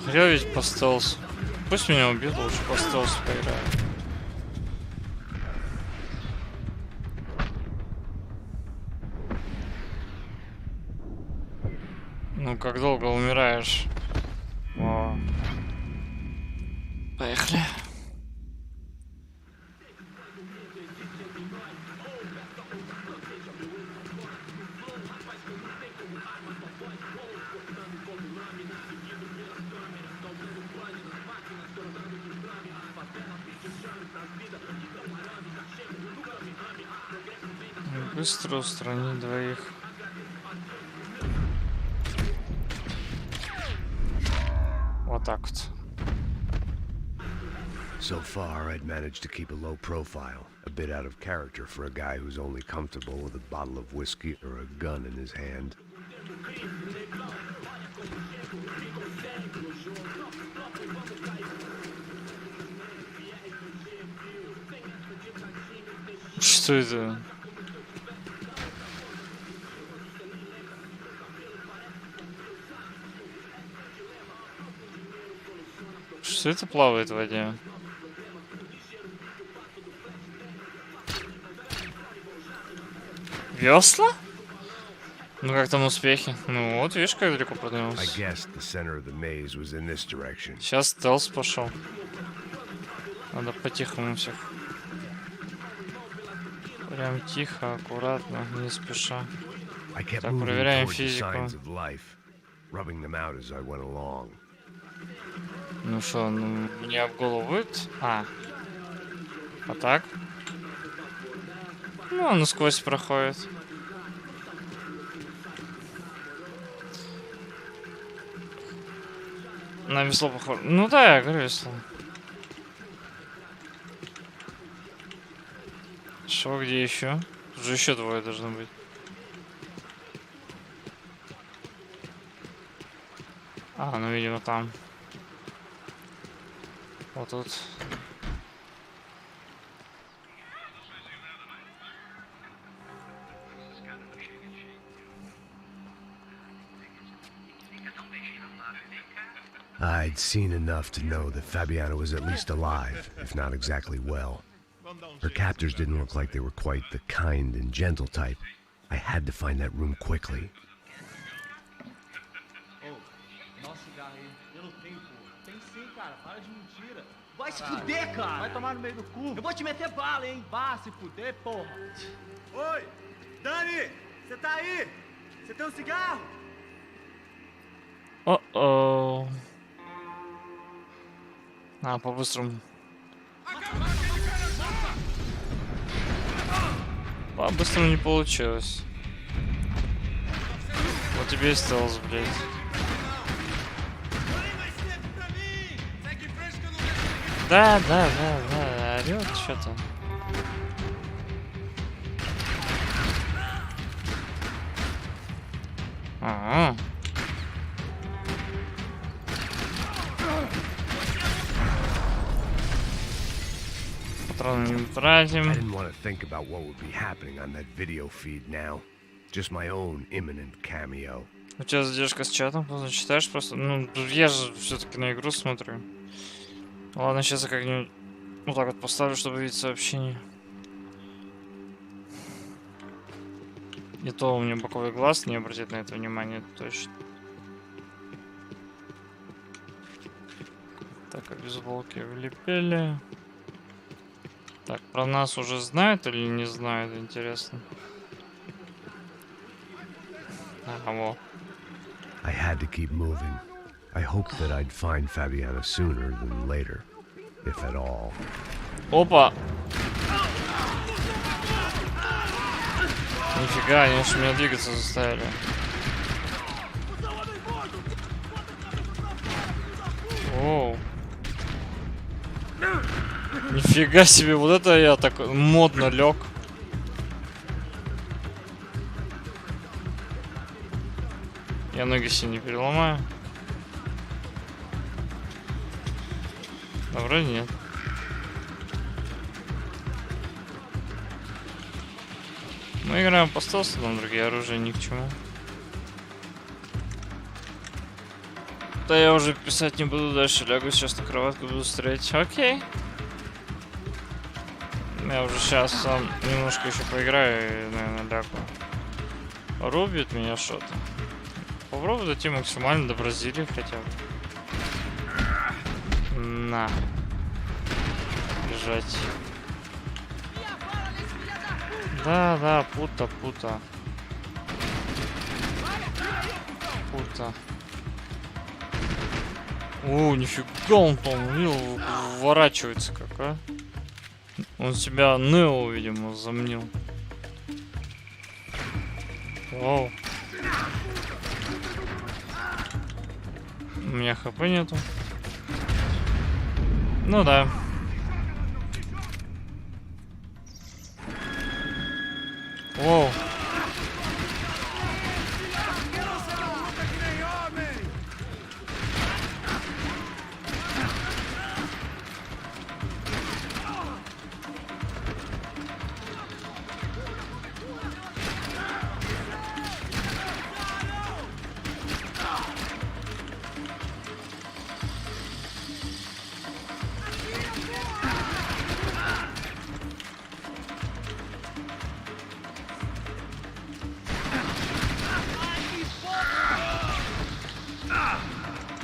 Хотел ведь по стелсу. Пусть меня убьют, лучше по стелсу поиграю. Ну, как долго умираешь? О. Поехали. Быстро устранить двоих. Вот так вот. So far, I'd managed to keep a low profile, a bit out of character for a guy who's only comfortable with a bottle of whiskey or a gun in his hand. Что это? Что это плавает в воде? Весла? Ну как там успехи? Ну вот, видишь, как далеко продвинулся. Сейчас стелс пошел. Надо по-тихому всех. Прям тихо, аккуратно, не спеша. Так, проверяем физику. Ну что, ну, мне об голову будет? А так? Ну, он насквозь проходит. На весло похоже. Ну да, я говорю весло. Шо, где еще? Тут же еще двое должно быть. А, ну видимо там. Вот тут. I'd seen enough to know that Fabiana was at least alive, if not exactly well. Her captors didn't look like they were quite the kind and gentle type. I had to find that room quickly. Vai se fuder, cara! Vai tomar no meio do cu! Eu vou te meter bala, hein? Vá se fuder, porra! Oi! Dani! Você tá aí? Você tem um cigarro? О-о. А, по-быстрому. По-быстрому не получилось. Вот тебе и стелс, блядь. Да, орёт что-то. Ага. Патроны не тратим. I didn't want to think about what would be happening on that video feed now. Just my own imminent cameo. У тебя задержка с чатом, поздно читаешь просто. Ну, я же все-таки на игру смотрю. Ладно, сейчас я как-нибудь вот так вот поставлю, чтобы видеть сообщение. И то у меня боковой глаз не обратит на это внимание, точно. Так, а бейсболки влепили. Так, про нас уже знают или не знают, интересно. Ага, во. I had to keep moving. I hoped that I'd find Fabiana sooner than later, if at all. Опа! Нифига, они уж меня двигаться заставили. Оу. Нифига себе, вот это я так модно лег. Я ноги себе не переломаю. Да вроде нет. Мы играем по стелсу, там другие оружия ни к чему. Да я уже писать не буду дальше, лягу сейчас на кроватку, буду стрелять. Окей. Я уже сейчас сам немножко еще поиграю и, наверное, лягу. Рубит меня что-то. Попробую дойти максимально до Бразилии хотя бы. На. Лежать. Да, пута. Пута. О, нифига он там, уворачивается как, а? Он себя Нео, видимо, замнил. Вау. У меня хп нету. Ну да. Воу.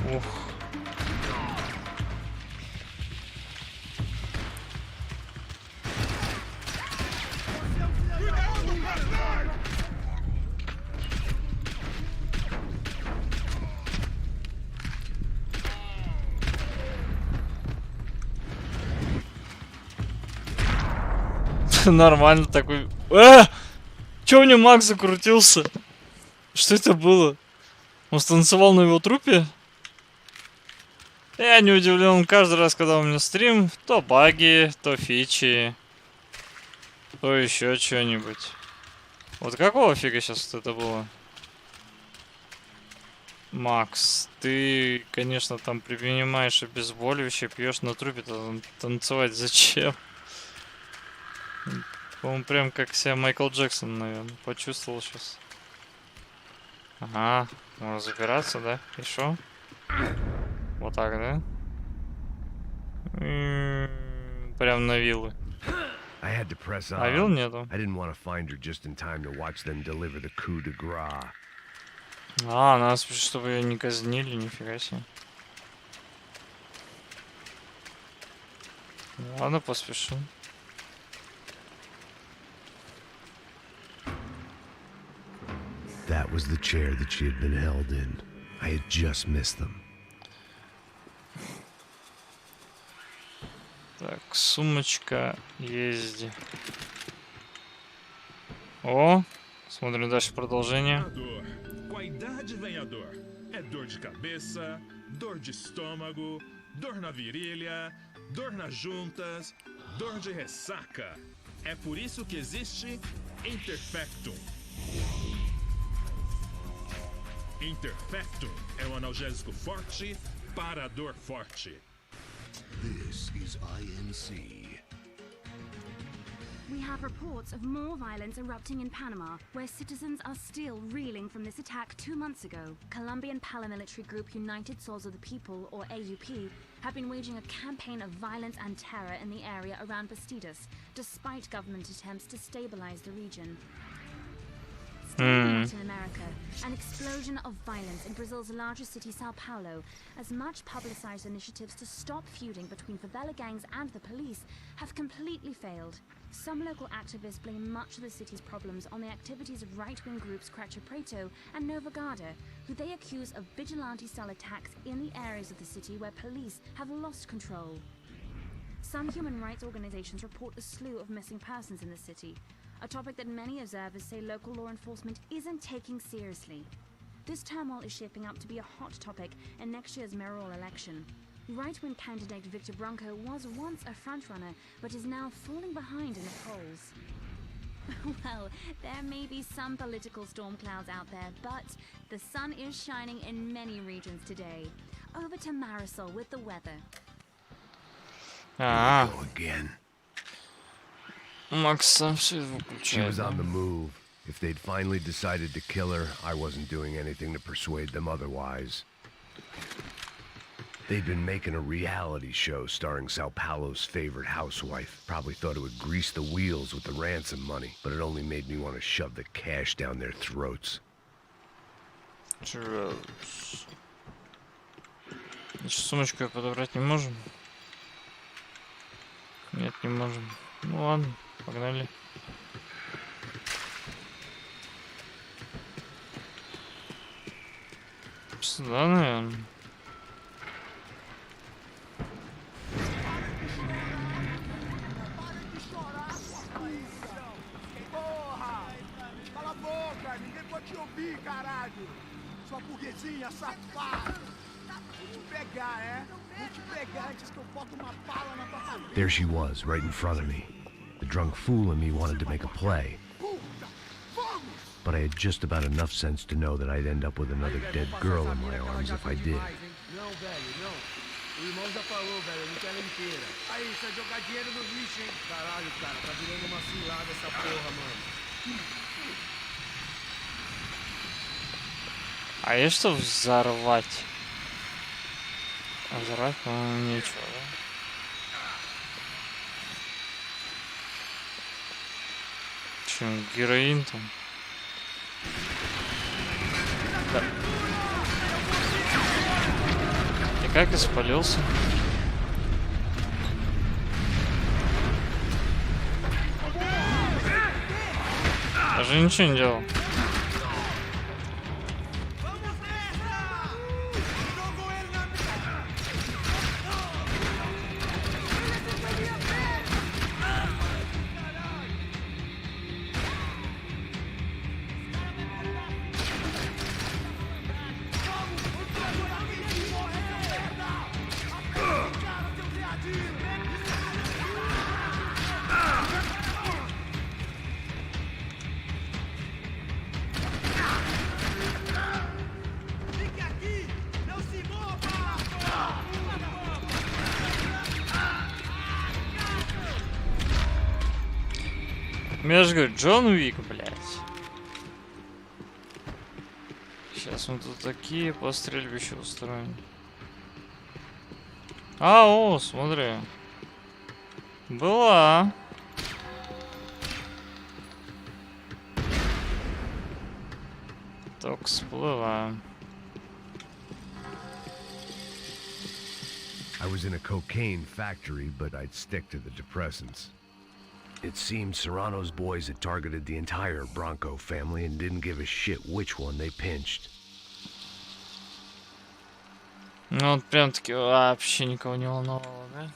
Ух. Нормально такой. Чё у меня Макс закрутился? Что это было? Он станцевал на его трупе? Я не удивлен каждый раз, когда у меня стрим. То баги, то фичи, то еще что-нибудь. Вот какого фига сейчас вот это было? Макс, ты, конечно, там принимаешь обезболивающее, пьешь на трупе, танцевать зачем? По-моему, прям как себя Майкл Джексон, наверное, почувствовал сейчас. Ага, можно забираться, да? И шо? Вот так, да? Прям на виллы. А вилл нету. А, надо спешить, чтобы ее не казнили, нифига себе. Ладно, поспешим. That was the chair that she had been held in. I had just missed them. Так, сумочка, езди. О, смотрим дальше продолжение. Com a idade vem a dor. É dor de cabeça, dor de estômago, dor na virilha, dor nas juntas, dor de ressaca. É por isso que existe Interfectum. Interfectum é um analgésico forte para a dor forte. This is INC. We have reports of more violence erupting in Panama, where citizens are still reeling from this attack 2 months ago. Colombian paramilitary group United Souls of the People, or AUP, have been waging a campaign of violence and terror in the area around Bastidas, despite government attempts to stabilize the region. Staying in Latin America, an explosion of violence in Brazil's largest city, Sao Paulo, as much publicized initiatives to stop feuding between favela gangs and the police have completely failed. Some local activists blame much of the city's problems on the activities of right-wing groups Cracha Preto and Nova Garda, who they accuse of vigilante-style attacks in the areas of the city where police have lost control. Some human rights organizations report a slew of missing persons in the city, a topic that many observers say local law enforcement isn't taking seriously. This turmoil is shaping up to be a hot topic in next year's mayoral election. Right-wing candidate Victor Branco was once a frontrunner, but is now falling behind in the polls. Well, there may be some political storm clouds out there, but the sun is shining in many regions today. Over to Marisol with the weather. Ah. Go again. Макс сам все She выключает. was on the move. If they'd finally decided to kill her, I wasn't doing anything to persuade them otherwise. They'd been making a reality show starring Sao Paulo's favorite housewife. Probably thought it would grease the wheels with the ransom money, but it only made me want to shove the cash down their throats. Значит, сумочку я подобрать не можем? Нет, не можем. Ну ладно, погнали. Сюда, наверное. Sua burguesinha safada! Vou te pegar, é? Vou te pegar antes que eu boto uma bala na tua cabeça. There she was, right in front of me. The drunk fool in me wanted to make a play. But I had just about enough sense to know that I'd end up with another dead girl in my arms if I did. Não, velho, não. O irmão já falou, velho, eu não quero ela inteira. Aí, isso é jogar dinheiro no lixo, hein? Caralho, cara, tá virando uma cilada essa porra, mano. А есть что взорвать? А взорвать, по-моему, нечего, да? Чем героин там? Да. И как испалился? Даже ничего не делал. Я же говорю, Джон Уик, блядь. Сейчас мы тут такие по стрельбищу устроим. А, о, смотри. Была. Так всплыла. I was in a cocaine factory, but I'd stick to the depressants. It seemed Serrano's boys had targeted the entire Bronco family and didn't give a shit which one they pinched. Ну вот прям таки вообще никого не волновало, да?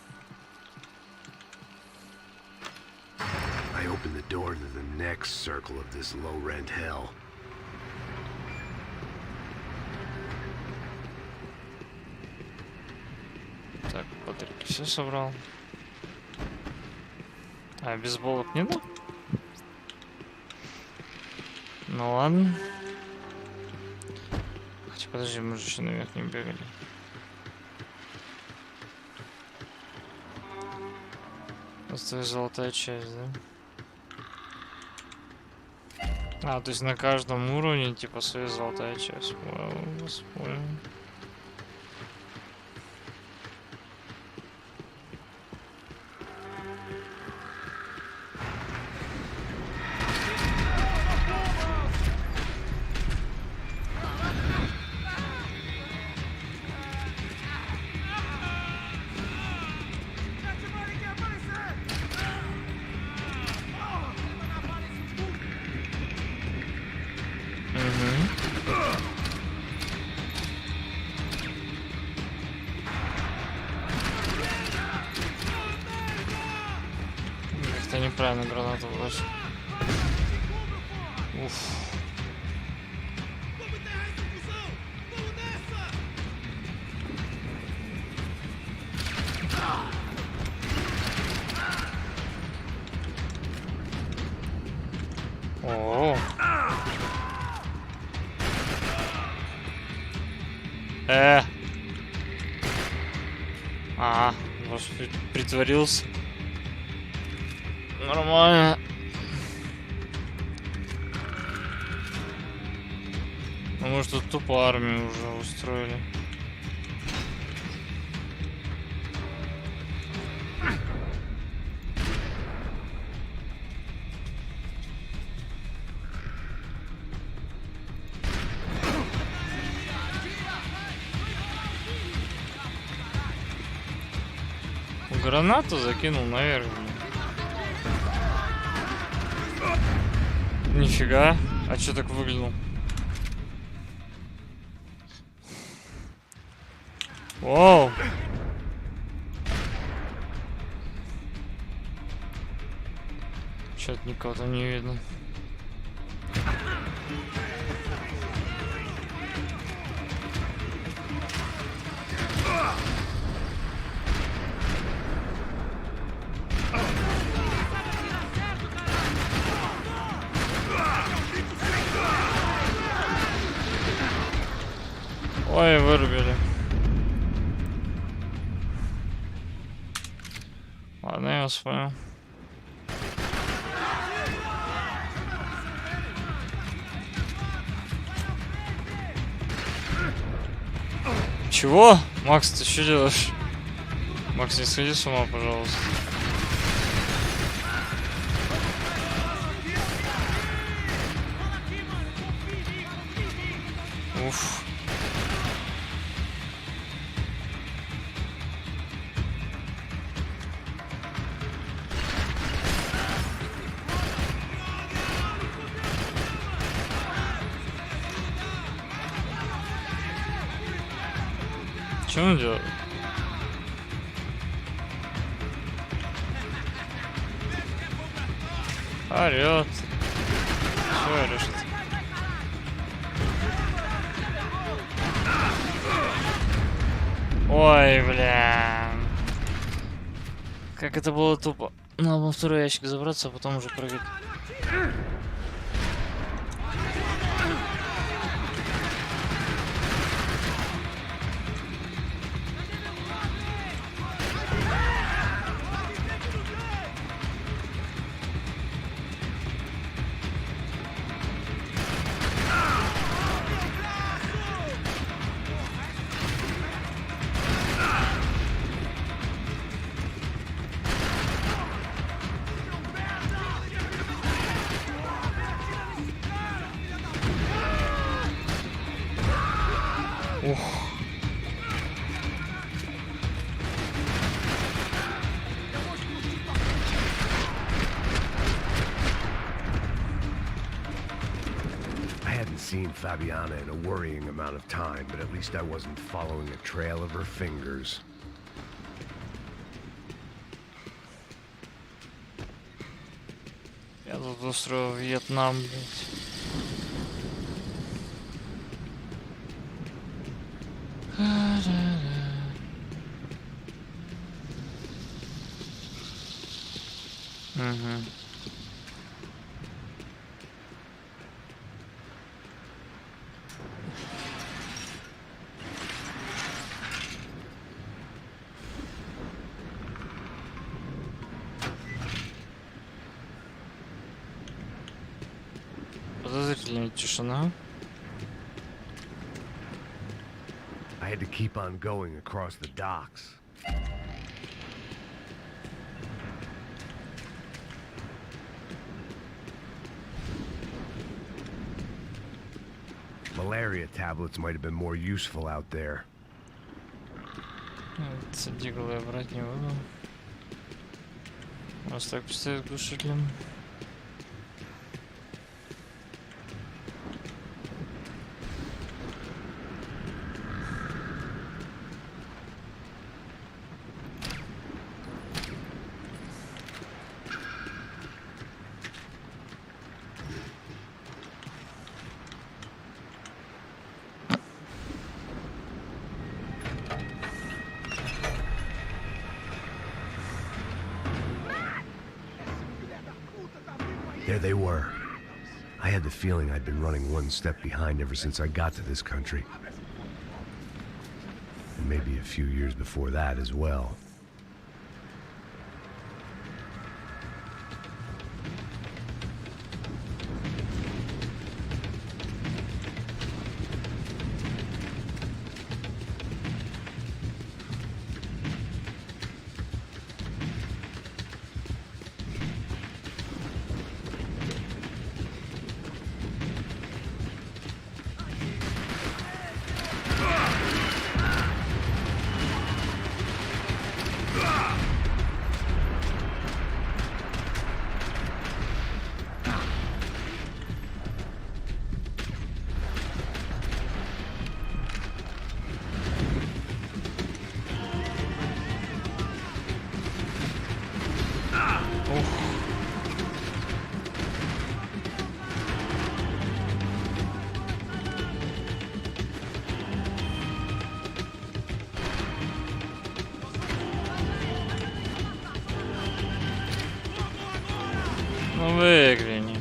I opened the door to the next circle of this low-rent hell. Так, Патрик все собрал. А, бейсболок не да? Ну ладно. Хотя подожди, мы же еще наверх не бегали. Осталась золотая часть, да? А, то есть на каждом уровне типа своя золотая часть. Понял. Как-то неправильно гранату бросил. Уф. О. Может, притворился. Нормально. Ну, может, тут тупо армию уже устроили. Гранату закинул наверх. Нифига. А чё так выглянул? Вау. Чё-то никого там не видно. Ой, вырубили. Ладно, я вас понял. Чего? Макс, ты что делаешь? Макс, не сходи с ума, пожалуйста. Уф. Что он делает? Орёт. Что орёшь? Ой, бля. Как это было тупо. Надо было второй ящик забраться, а потом уже прыгать. Ух. I hadn't seen Fabiana in a worrying amount of time, but at least I wasn't following a trail of her fingers. Я тут устроил Вьетнам, блядь. Угу. Подозрительная тишина. I had to keep on going across the docks. Malaria tablets might have been more useful out there. Цедиглы я брать не буду. Вас так поставить глушителем. There they were. I had the feeling I'd been running one step behind ever since I got to this country. And maybe a few years before that as well. Ну выгляни.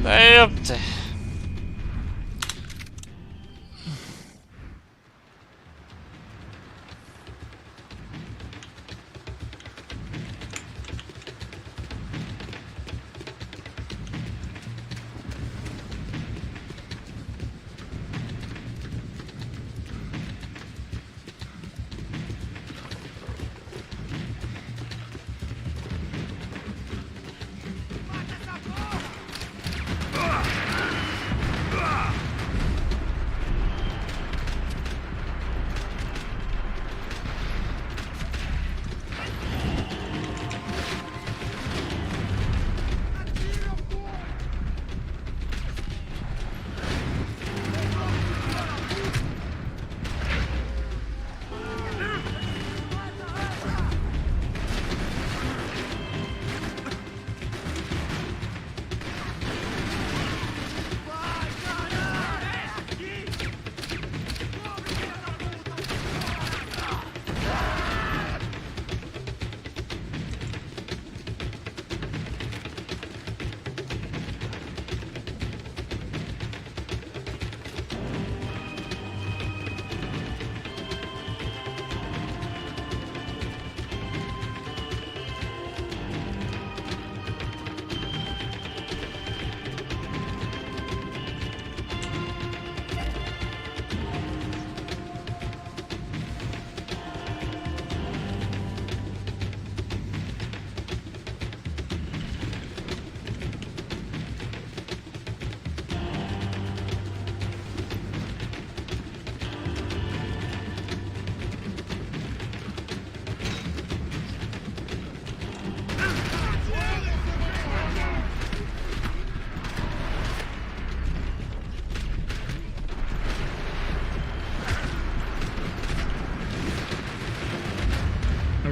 Да ёпты.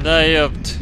Да ёпт.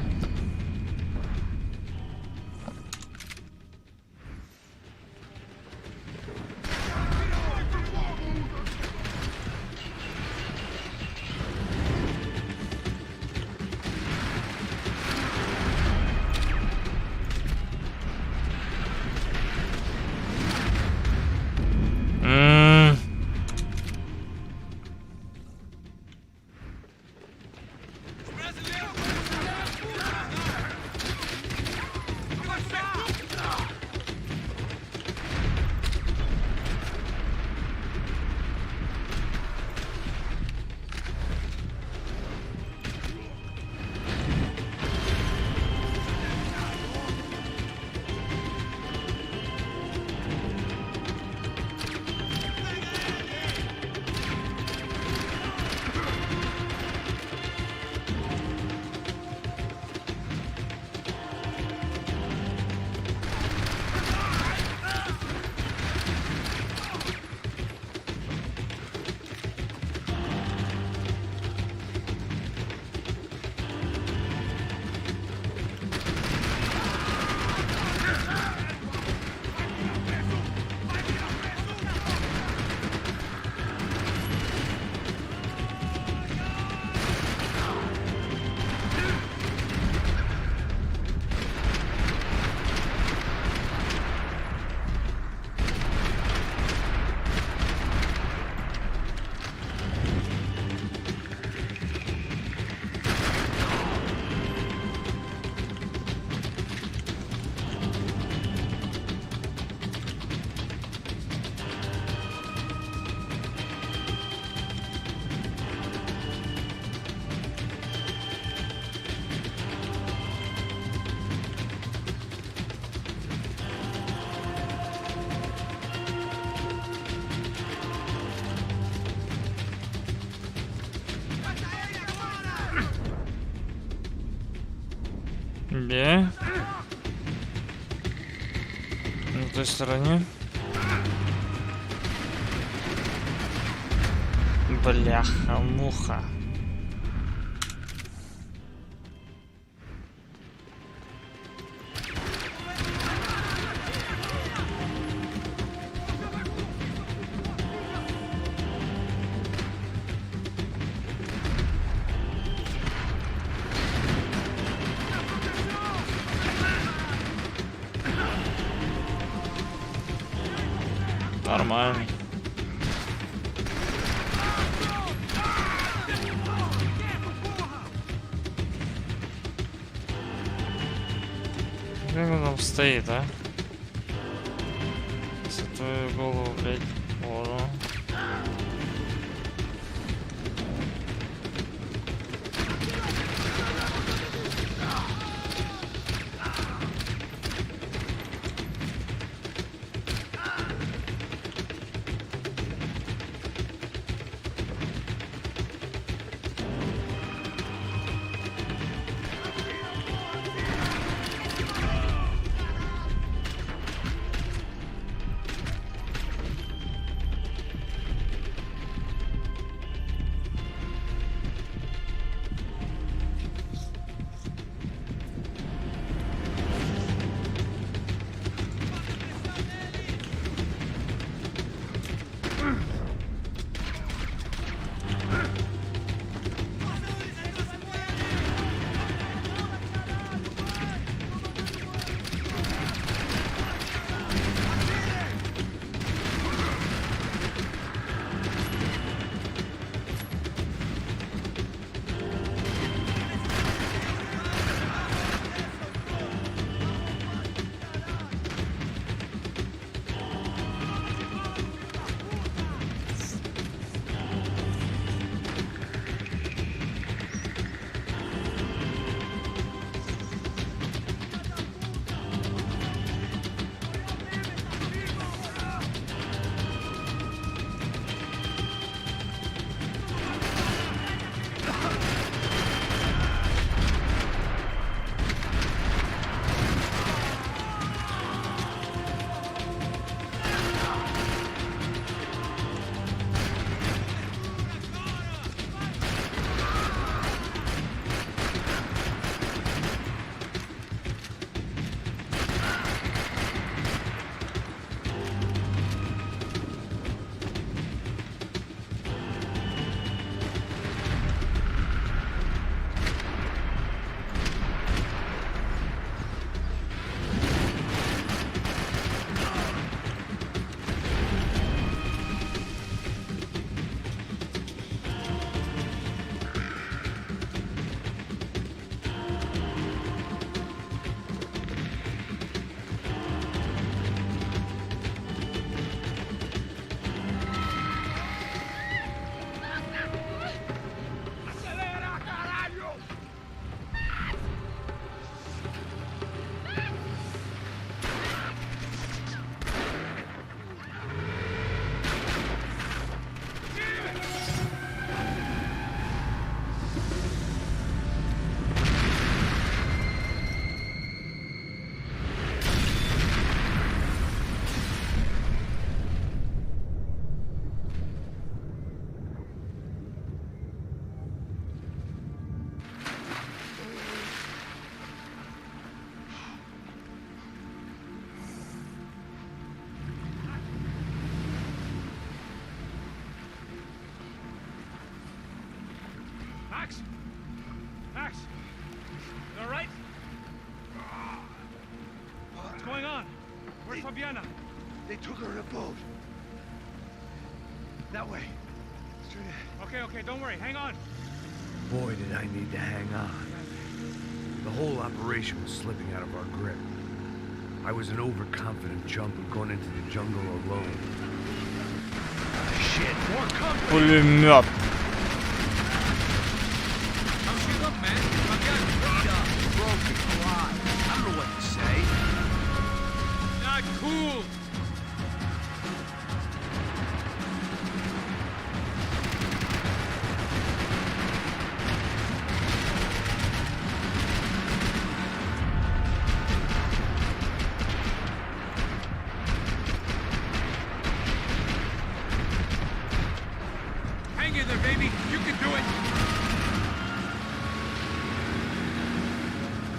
Да. той стороне. Бляха-муха. Нормально. Как он там стоит, а? За твою голову, блядь. Вот он. Max? Max? You all right? What's going on? Where's Fabiana? They took her in a boat. That way. Straight ahead. Okay, don't worry. Hang on. Boy, did I need to hang on. The whole operation was slipping out of our grip. I was an overconfident chump who'd gone into the jungle alone. Shit, more company! Пулемет. How's she look, man? Fabiana. Beat up, broken, alive. I don't know what to say. Not cool.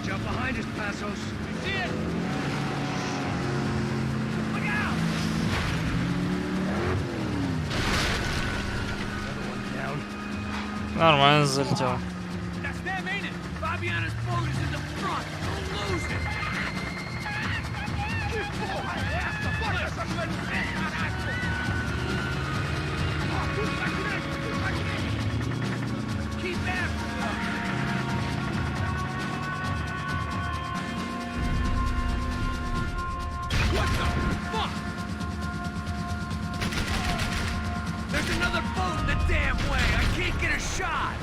Watch out behind us, Passos. See it? Look out! Another one down. Нормально залетел. That's them, ain't it? Fabiana's boat is in the front. Don't lose it. Keep after them. What the fuck? There's another boat in the damn way. I can't get a shot.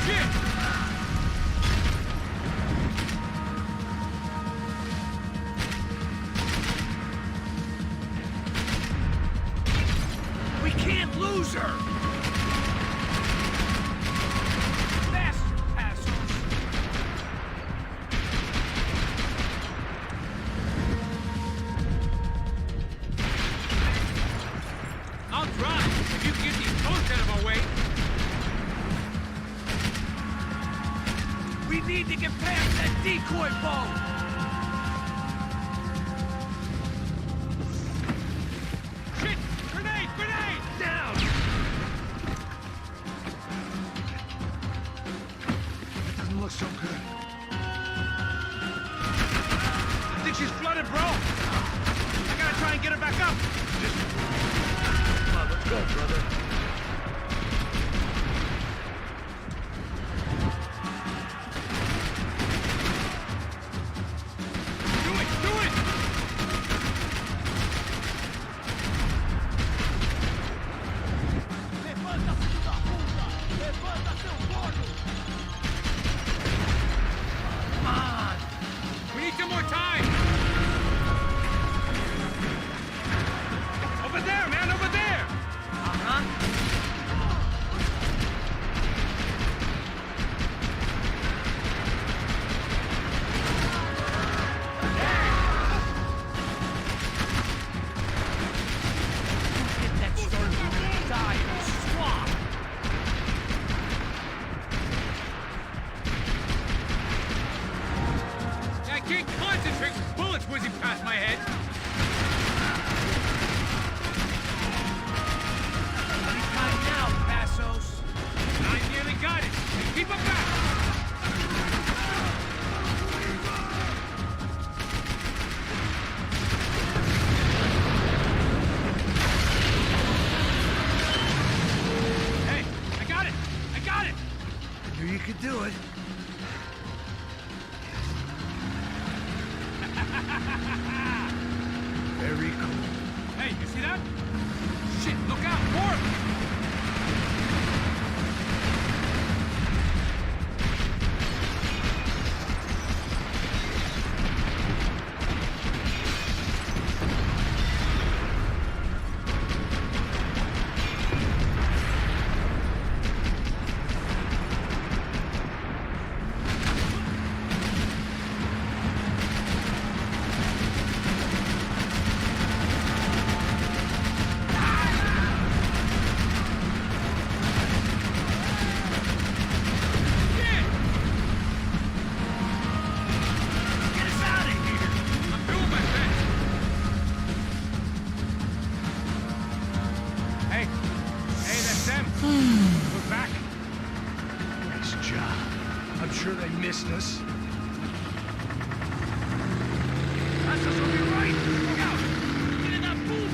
Shit! We can't lose her! Faster, Passos! I'll drive if you can get these boats out of our way. We need to get past that decoy boat! Shit! Grenade! Grenade! Down! That doesn't look so good. I think she's flooded, bro. I gotta try and get her back up. Come on, let's go, brother. Do it! Do it! Come on! We need some more time. Over there, man! Over there! Uh-huh. Get that started before we die in this swamp! I can't concentrate with bullets whizzing past my head. Anytime now, Passos! I nearly got it. Keep them back. Hey, I got it. I got it. Knew you could do it. Very cool. Hey, you see that? Shit, look out. More. Get us out of here! I'm doing my best. Hey, that's them. We're back. Nice job. I'm sure they missed us. Passos will be right! Look out! Get in that booth!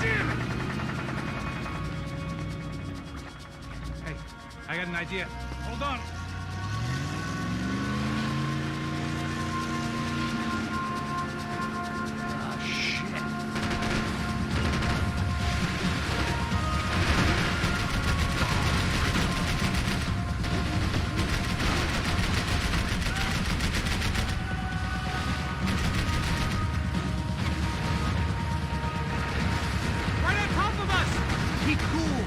Damn it! Hey, I got an idea. Hold on. Ah, shit. Right on top of us. Keep cool.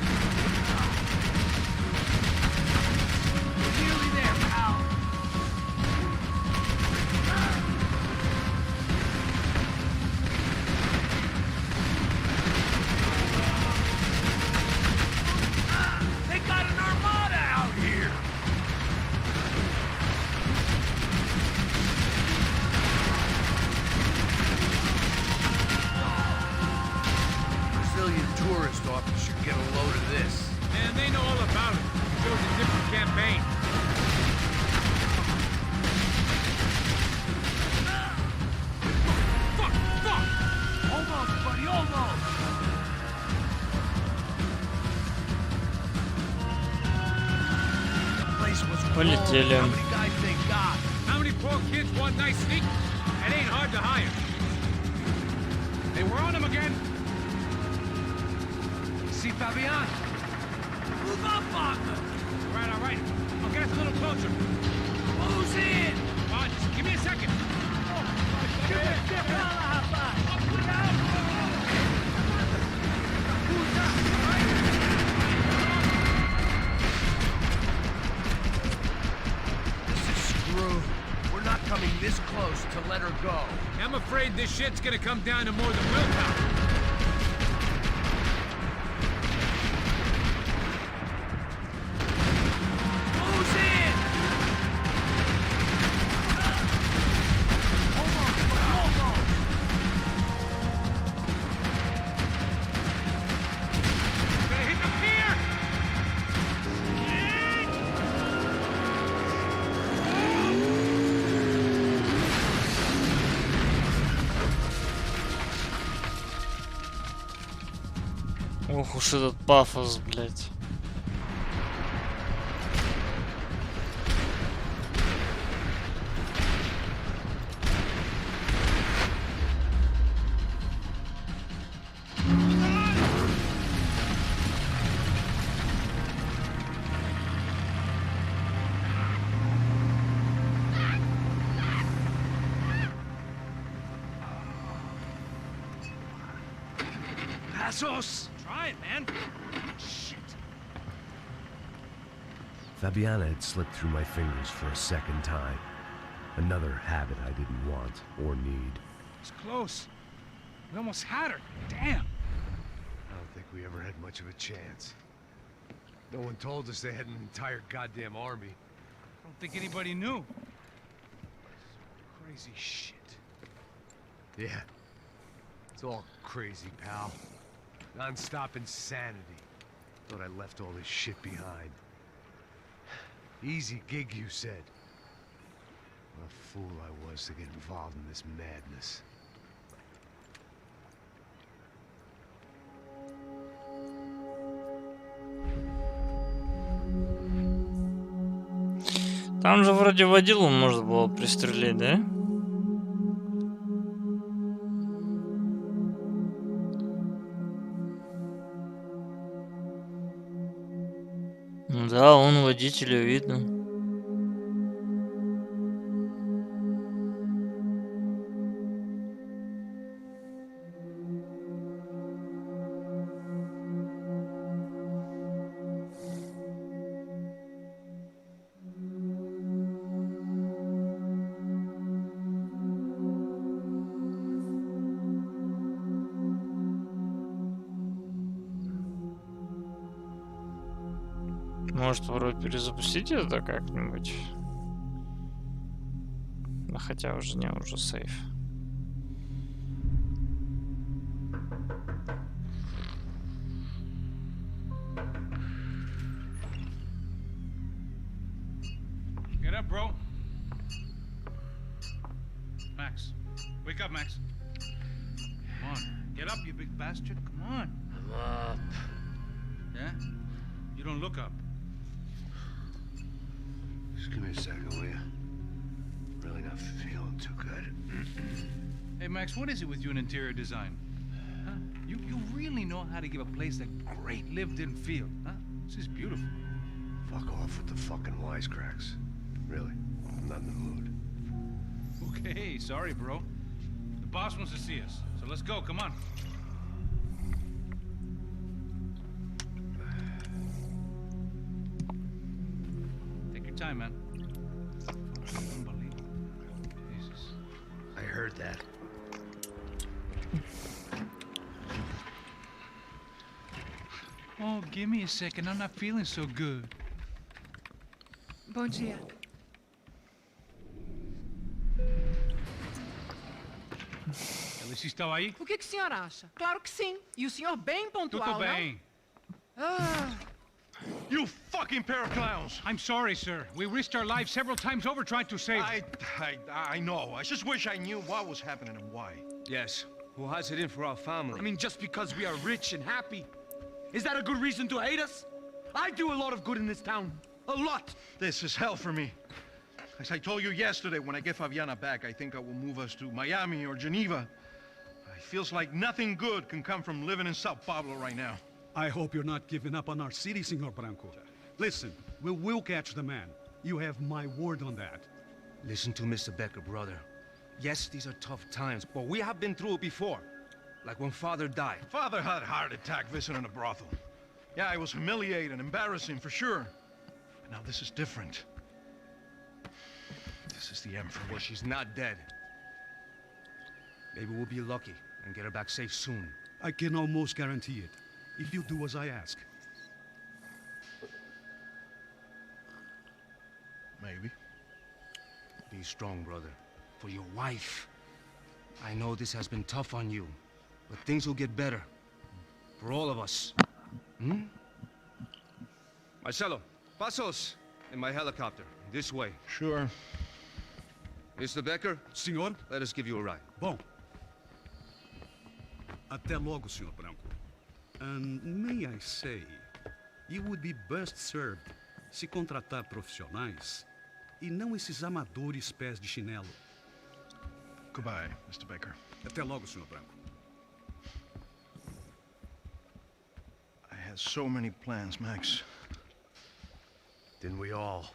We're Almost, buddy, almost. The place was Полетели. How many guys they got? How many poor kids want nice sneak? It ain't hard to hire. Hey, we're on them again. See Fabian? Move up, Wagner. All right. I'll get us a little closer. Who's in? Come on, just give me a second. This is screwed. We're not coming this close to let her go. I'm afraid this shit's gonna come down to more than willpower. Who's in? Almost. Gonna hit the pier! Ох уж этот пафос, блядь. Passos! Try it, man. Shit. Fabiana had slipped through my fingers for a second time. Another habit I didn't want or need. It's close. We almost had her. Damn. I don't think we ever had much of a chance. No one told us they had an entire goddamn army. I don't think anybody knew. Crazy shit. Yeah. It's all crazy, pal. Non-stop insanity. Thought I left all this shit behind. Easy gig, you said. What a fool I was to get involved in this madness. Там же вроде водилу можно было пристрелить, да? Да, он водителя видно. Может, вроде перезапустить это как-нибудь? Да хотя уже не, уже сейф. Get up, bro. Max. Wake up, Max. Come on. Get up, you big bastard. Come on. I'm up. Yeah? You don't look up. Just give me a second, will you? Really not feeling too good. Hey, Max, what is it with you and interior design? Huh? You really know how to give a place a great lived-in feel, huh? This is beautiful. Fuck off with the fucking wisecracks. Really, I'm not in the mood. Okay, sorry, bro. The boss wants to see us, so let's go, come on. Take your time, man. Unbelievable. Jesus. I heard that. Oh, give me a second. I'm not feeling so good. Bom dia. Alice estava aí? O que o senhor acha? Claro que sim. E o senhor bem pontual, Tudo bem. não? Ah, You fucking pair of clowns! I'm sorry, sir. We risked our lives several times over trying to save. I know. I just wish I knew what was happening and why. Yes, Well, how's it in for our family? I mean, just because we are rich and happy, is that a good reason to hate us? I do a lot of good in this town. A lot. This is hell for me. As I told you yesterday, when I get Fabiana back, I think I will move us to Miami or Geneva. It feels like nothing good can come from living in Sao Paulo right now. I hope you're not giving up on our city, Senor Branco. Listen, we will catch the man. You have my word on that. Listen to Mr. Becker, brother. Yes, these are tough times, but we have been through it before. Like when Father died. Father had a heart attack visiting a brothel. Yeah, it was humiliating and embarrassing for sure. But now this is different. This is the Emperor. Well, she's not dead. Maybe we'll be lucky and get her back safe soon. I can almost guarantee it, if you do as I ask. Maybe. Be strong, brother. For your wife. I know this has been tough on you, but things will get better. For all of us. Hmm? Marcelo, pasos in my helicopter. This way. Sure. Mr. Becker? Senhor? Let us give you a ride. Bom. Até logo, Senhor Branco. And may I say, you would be best served se contratar profissionais e não esses amadores pés de chinelo. Goodbye, Mr. Becker. Até logo, Senhor Branco. I had so many plans, Max. Didn't we all?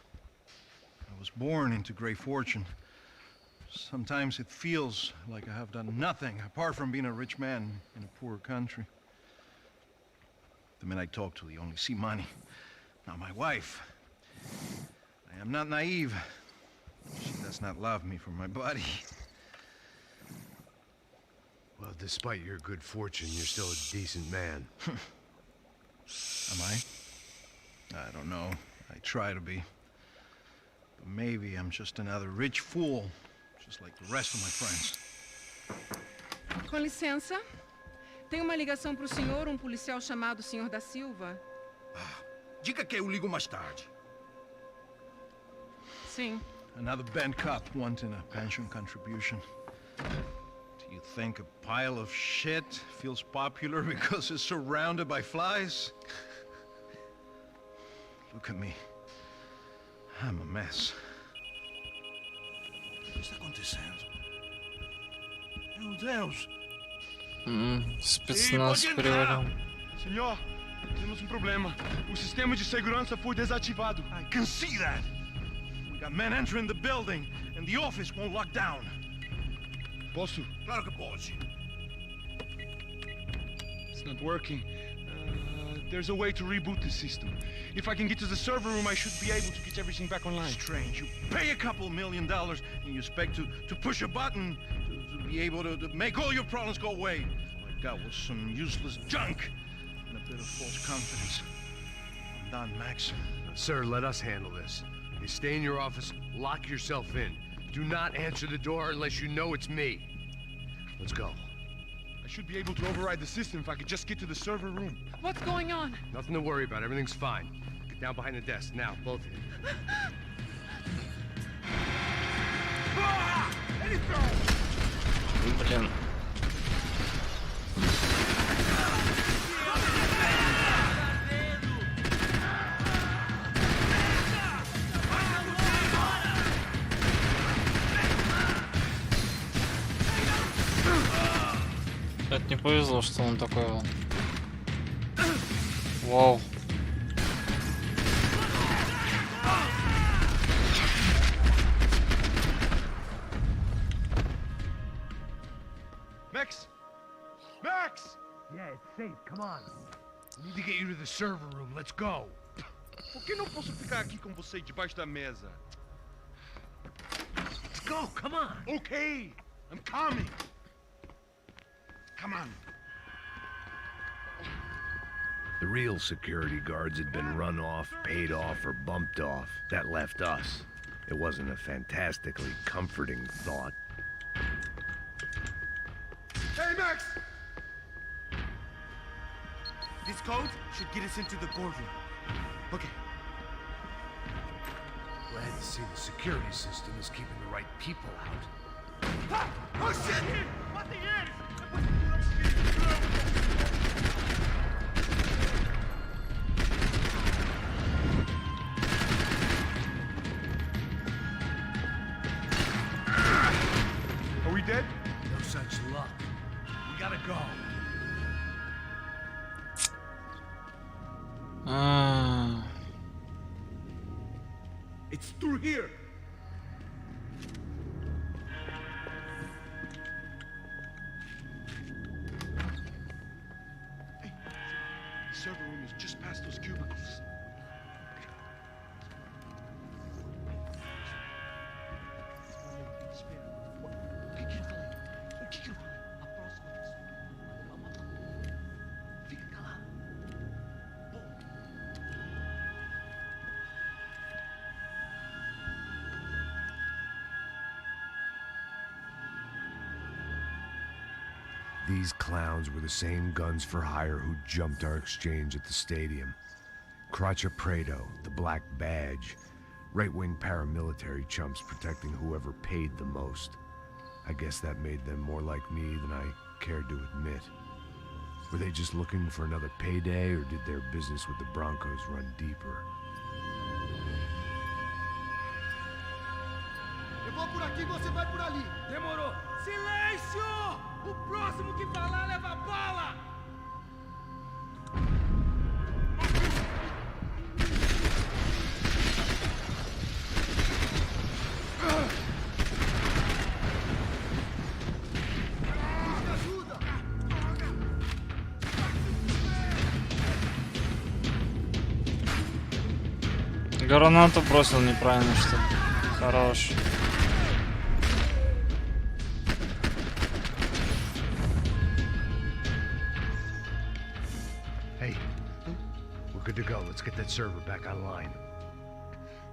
I was born into great fortune. Sometimes it feels like I have done nothing apart from being a rich man in a poor country. The men I talk to, they only see money. Now my wife, I am not naive. She does not love me for my body. Well, despite your good fortune, you're still a decent man. Am I? I don't know. I try to be. But maybe I'm just another rich fool, just like the rest of my friends. Com licença. Tem uma ligação para o senhor, um policial chamado Senhor da Silva. Diga que eu ligo mais tarde. Sim. Another band cop wanting a pension contribution. Do you think a pile of shit feels popular because it's surrounded by flies? Look at me. I'm a mess. O que está acontecendo? Meu Deus! Спецназ привалил. Senhor, temos um problema. O sistema de segurança foi desativado. I can see that. We got men entering the building, and the office won't lock down. Posso? Claro que pode. It's not working. There's a way to reboot the system. If I can get to the server room, I should be able to get everything back online. Strange. You pay a couple $1 million, and you expect to push a button to be able to make all your problems go away. All I got was some useless junk and a bit of false confidence. I'm done, Max. Sir, let us handle this. You stay in your office, lock yourself in. Do not answer the door unless you know it's me. Let's go. I should be able to override the system if I could just get to the server room. What's going on? Nothing to worry about. Everything's fine. Get down behind the desk. Now, both of you. Блин. Это не повезло, что он такой был. Вау. Max! Max! Yeah, it's safe. Come on. We need to get you to the server room. Let's go. Por que não posso ficar aqui com você debaixo da mesa? Let's go. Come on. Okay, I'm coming. Come on. The real security guards had been run off, paid off, or bumped off. That left us. It wasn't a fantastically comforting thought. Hey, Max! This code should get us into the boardroom. Okay. Glad to see the security system is keeping the right people out. Oh, shit! What the gotta go. It's through here. Hey, the server room is just past those cubicles. These clowns were the same guns for hire who jumped our exchange at the stadium. Crotcha Prado, the Black Badge, right-wing paramilitary chumps protecting whoever paid the most. I guess that made them more like me than I cared to admit. Were they just looking for another payday, or did their business with the Broncos run deeper? Eu vou por aqui, você vai por ali. Demorou. Silêncio! O próximo que falar leva bala! Гранату бросил неправильно, что ли. Хорош. Hey, we're good to go. Let's get that server back online.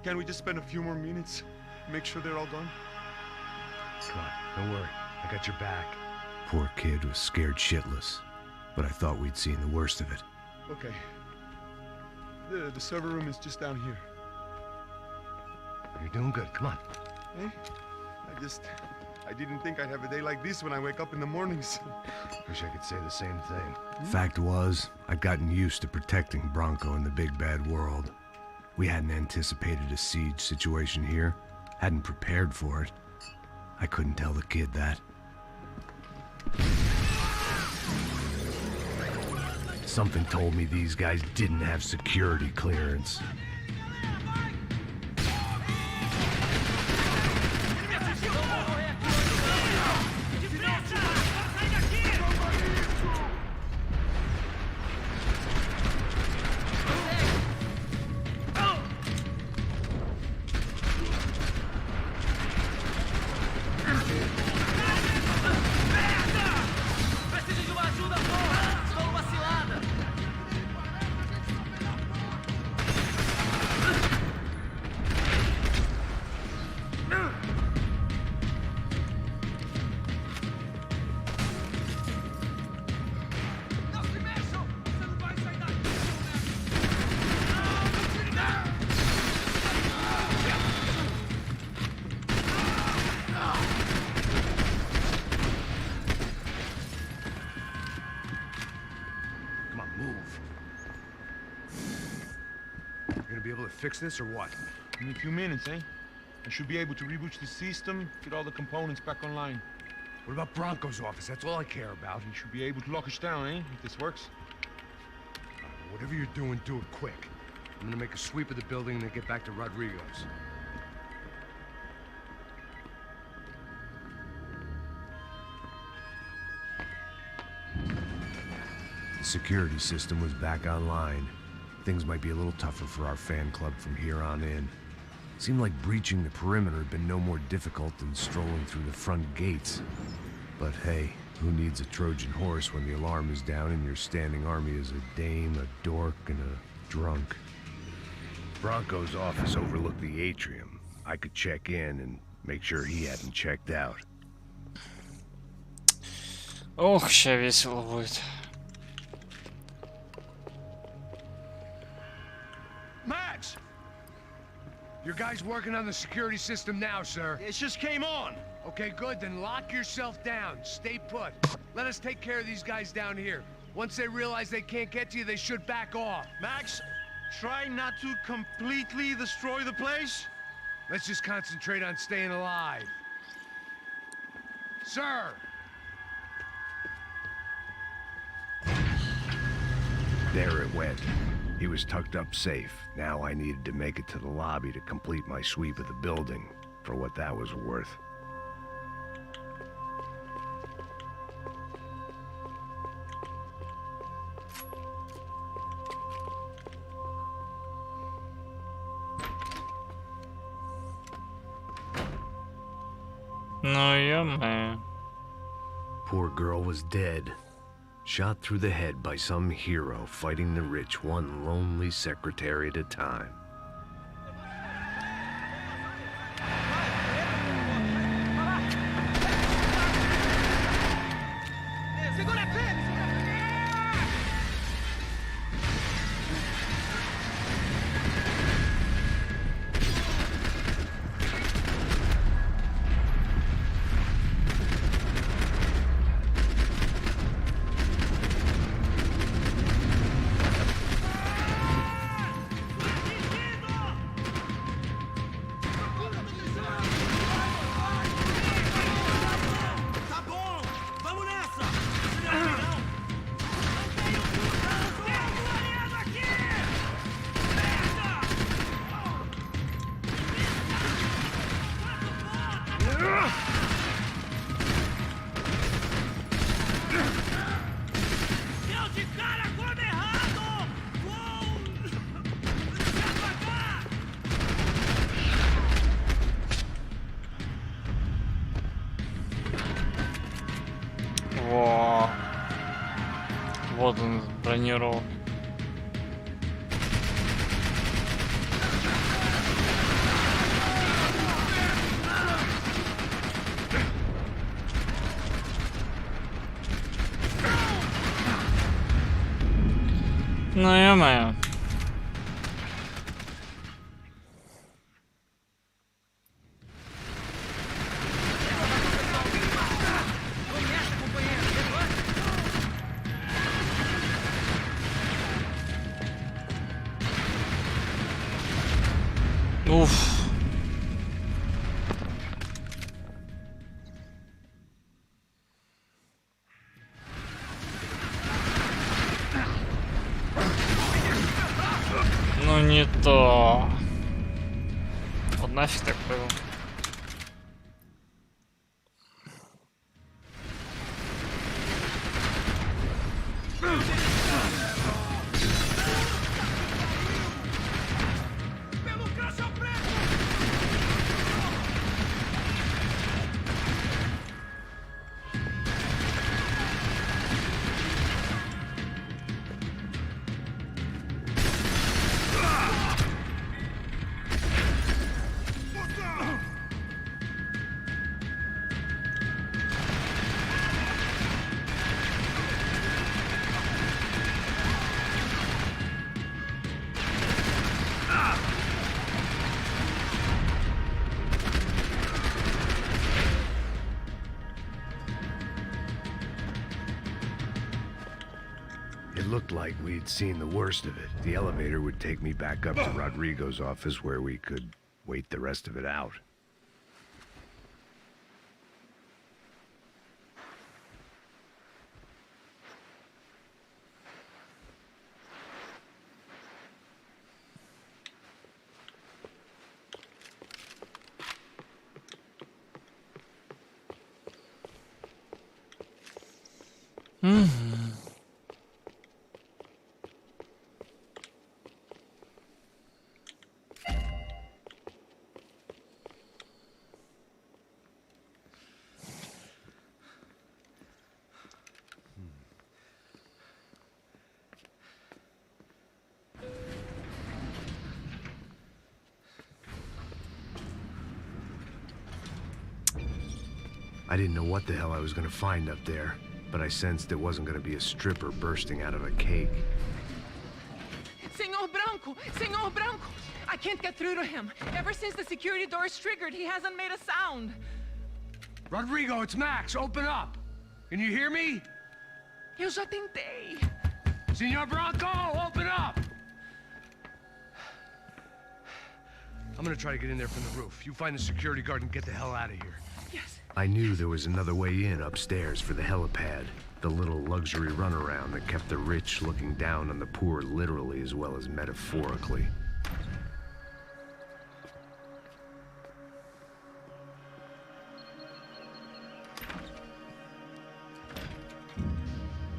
Can't we just spend a few more minutes? Make sure they're all gone? Come on, don't worry. I got your back. Poor kid was scared shitless, but I thought we'd seen the worst of it. Okay. The server room is just down here. You're doing good. Come on. Hey, I didn't think I'd have a day like this when I wake up in the mornings. Wish I could say the same thing. Fact was, I'd gotten used to protecting Bronco in the big bad world. We hadn't anticipated a siege situation here, hadn't prepared for it. I couldn't tell the kid that. Something told me these guys didn't have security clearance. Fix this or what? Give me a few minutes, eh? I should be able to reboot the system, get all the components back online. What about Bronco's office? That's all I care about. You should be able to lock us down, eh? If this works. Whatever you're doing, do it quick. I'm gonna make a sweep of the building and then get back to Rodrigo's. The security system was back online. Things might be a little tougher for our fan club from here on in. Seemed like breaching the perimeter had been no more difficult than strolling through the front gates. But hey, who needs a Trojan horse when the alarm is down and your standing army is a dame, a dork, and a drunk? Bronco's office overlooked the atrium. I could check in and make sure he hadn't checked out. Ох, ща весело будет. Max! Your guys working on the security system now, sir. It just came on. Okay, good. Then lock yourself down. Stay put. Let us take care of these guys down here. Once they realize they can't get to you, they should back off. Max, try not to completely destroy the place. Let's just concentrate on staying alive. Sir! There it went. He was tucked up safe. Now I needed to make it to the lobby to complete my sweep of the building, for what that was worth. No, yeah, man. Poor girl was dead. Shot through the head by some hero fighting the rich one lonely secretary at a time. Во. Вот он, бронировал. Ну, ё-моё. Уф. Ну не то. Вот нафиг так было. It looked like we'd seen the worst of it. The elevator would take me back up to Rodrigo's office where we could wait the rest of it out. I didn't know what the hell I was gonna find up there, but I sensed it wasn't gonna be a stripper bursting out of a cake. Senor Branco, I can't get through to him. Ever since the security door is triggered, he hasn't made a sound. Rodrigo, it's Max. Open up. Can you hear me? Eu já tentei. Senor Branco, open up! I'm gonna try to get in there from the roof. You find the security guard and get the hell out of here. Yes. I knew there was another way in upstairs for the helipad. The little luxury runaround that kept the rich looking down on the poor literally as well as metaphorically.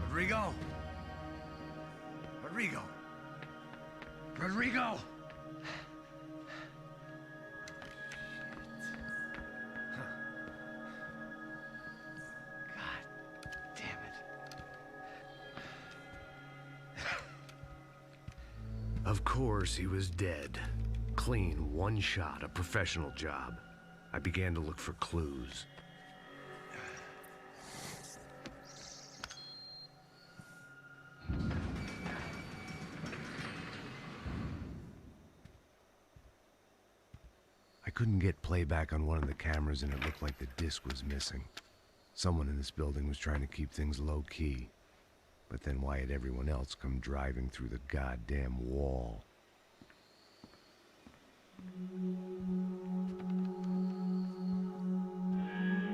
Rodrigo! Rodrigo! Rodrigo! Of course, he was dead. Clean, one shot, a professional job. I began to look for clues. I couldn't get playback on one of the cameras and it looked like the disc was missing. Someone in this building was trying to keep things low-key. But then why had everyone else come driving through the goddamn wall?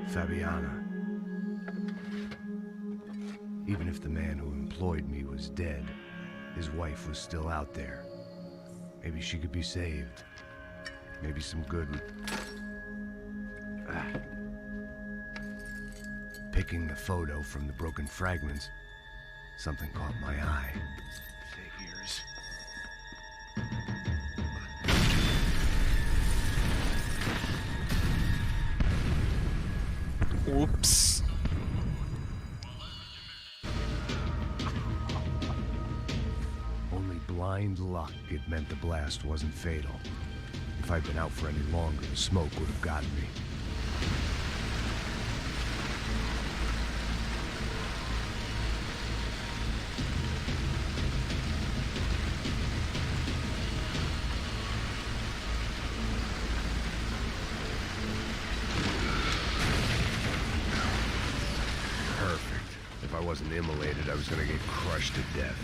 Fabiana. Even if the man who employed me was dead, his wife was still out there. Maybe she could be saved. Maybe some good would... Picking the photo from the broken fragments, something caught my eye. Figures. Oops. Only blind luck it meant the blast wasn't fatal. If I'd been out for any longer, the smoke would have gotten me. Perfect. If I wasn't immolated, I was gonna get crushed to death.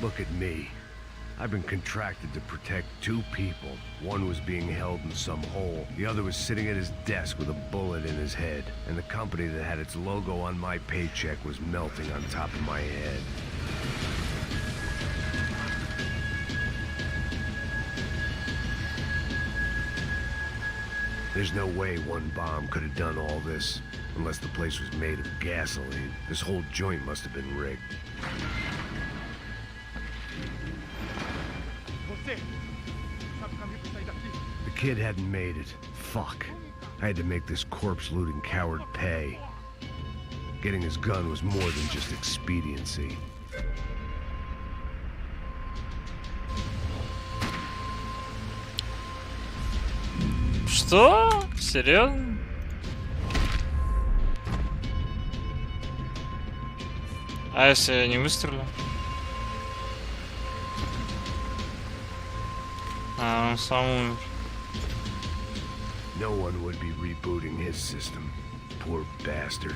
Look at me. I've been contracted to protect two people. One was being held in some hole. The other was sitting at his desk with a bullet in his head. And the company that had its logo on my paycheck was melting on top of my head. There's no way one bomb could have done all this. Unless the place was made of gasoline. This whole joint must have been rigged. The kid hadn't made it. Fuck. I had to make this corpse-looting coward pay. Getting his gun was more than just expediency. Что? Серьезно? А если я не выстрелю? А, он сам умер. No one would be rebooting his system. Poor bastard.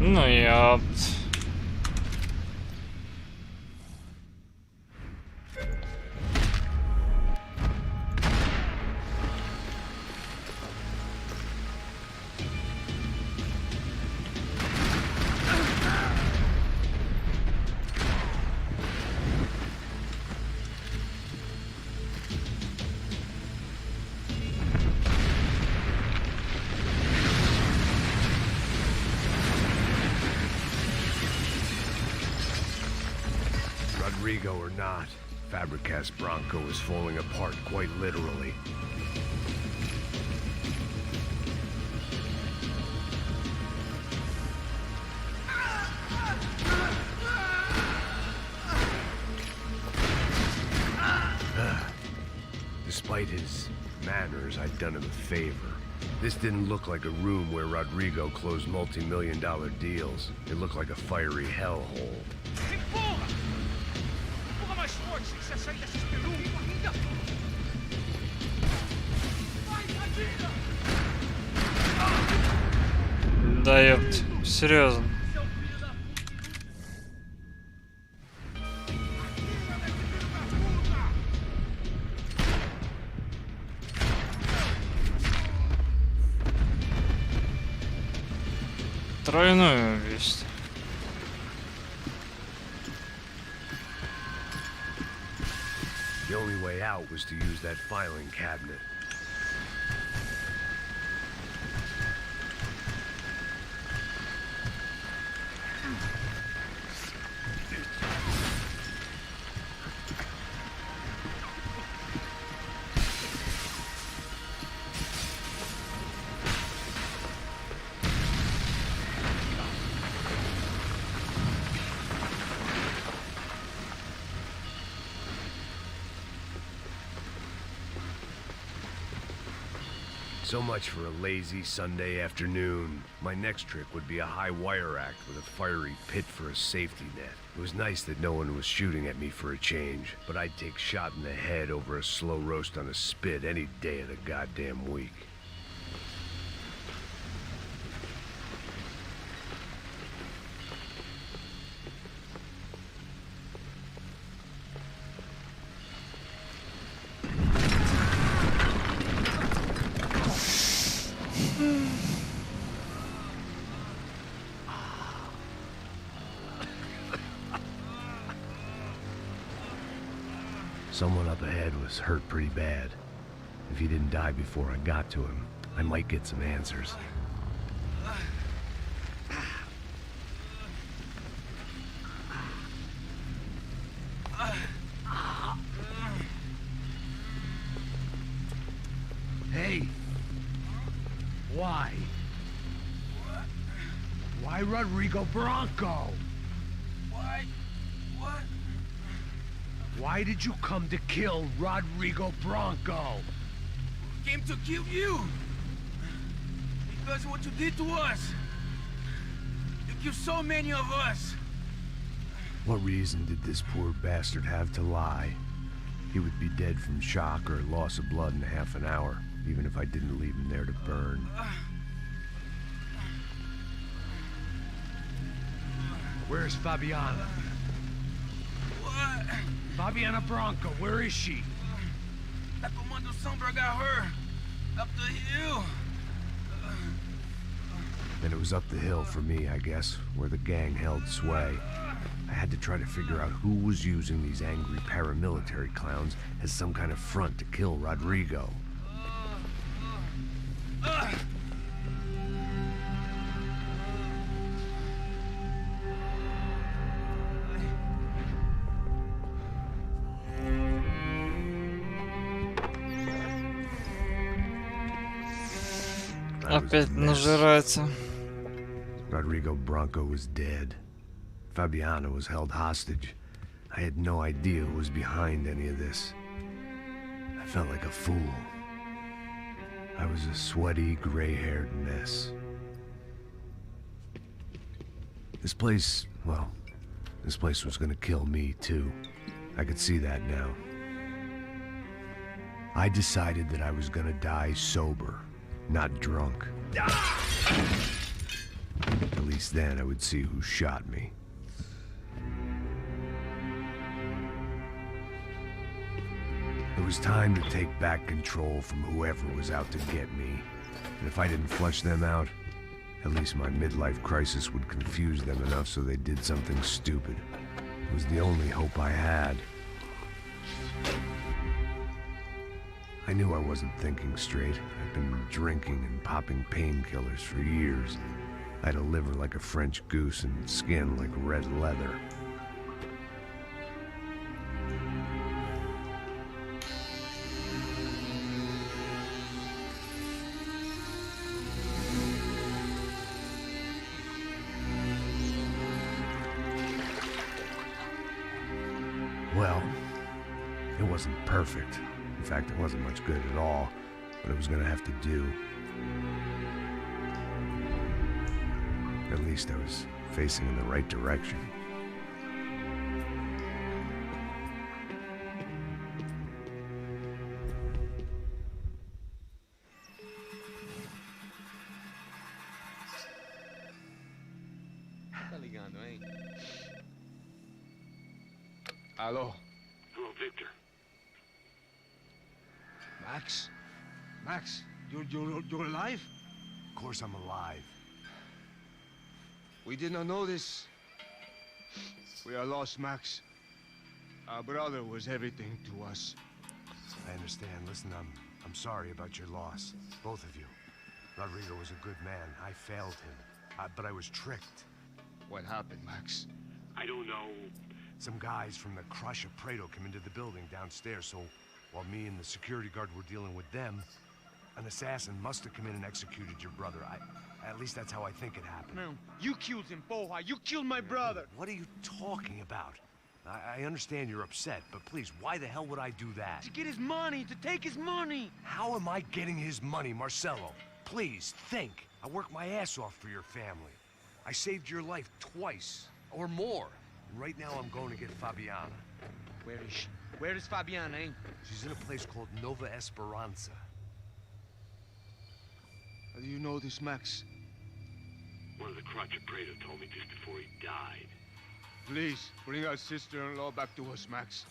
Ну я... Rodrigo or not, Fabricas Bronco is falling apart quite literally. Despite his manners, I'd done him a favor. This didn't look like a room where Rodrigo closed multi-million-dollar deals. It looked like a fiery hellhole. Да ёпт, серьезно. Тройное убийство. The only way out was to use that filing cabinet. So much for a lazy Sunday afternoon. My next trick would be a high wire act with a fiery pit for a safety net. It was nice that no one was shooting at me for a change, but I'd take shot in the head over a slow roast on a spit any day of the goddamn week. Someone up ahead was hurt pretty bad. If he didn't die before I got to him, I might get some answers. Hey! Why? Why Rodrigo Bronco? Why? What? Why did you come to kill Rodrigo Bronco? Came to kill you. Because of what you did to us. You killed so many of us. What reason did this poor bastard have to lie? He would be dead from shock or loss of blood in half an hour, even if I didn't leave him there to burn. Where's Fabiana? What? Fabiana Bronco, where is she? That Comando Sombra got her. Up the hill. Then it was up the hill for me, I guess, where the gang held sway. I had to try to figure out who was using these angry paramilitary clowns as some kind of front to kill Rodrigo. Опять нажирается. Rodrigo Bronco was dead. Fabiana was held hostage. I had no idea who was behind any of this. I felt like a fool. I was a sweaty, gray-haired mess. This place, well, this place was gonna kill me, too. I could see that now. I decided that I was gonna die sober, not drunk. At least then I would see who shot me. It was time to take back control from whoever was out to get me. And if I didn't flush them out, at least my midlife crisis would confuse them enough so they did something stupid. It was the only hope I had. I knew I wasn't thinking straight. I'd been drinking and popping painkillers for years. I had a liver like a French goose and skin like red leather. Well, it wasn't perfect. In fact, it wasn't much good at all, but it was gonna have to do. At least I was facing in the right direction. Tá ligando, hein? Alô? Oh, Victor. Max? Max, you're alive? Of course I'm alive. We did not know this. We are lost, Max. Our brother was everything to us. I understand. Listen, I'm sorry about your loss. Both of you. Rodrigo was a good man. I failed him. But I was tricked. What happened, Max? I don't know. Some guys from the Crush of Prado came into the building downstairs, so while me and the security guard were dealing with them, an assassin must have come in and executed your brother. At least that's how I think it happened. No, you killed him, Boha. You killed my brother. What are you talking about? I understand you're upset, but please, why the hell would I do that? To get his money, to take his money. How am I getting his money, Marcelo? Please, think. I worked my ass off for your family. I saved your life twice, or more. And right now I'm going to get Fabiana. Where is she? Where is Fabiana, eh? She's in a place called Nova Esperanza. How do you know this, Max? One of the Crotch of Prado told me just before he died. Please, bring our sister-in-law back to us, Max.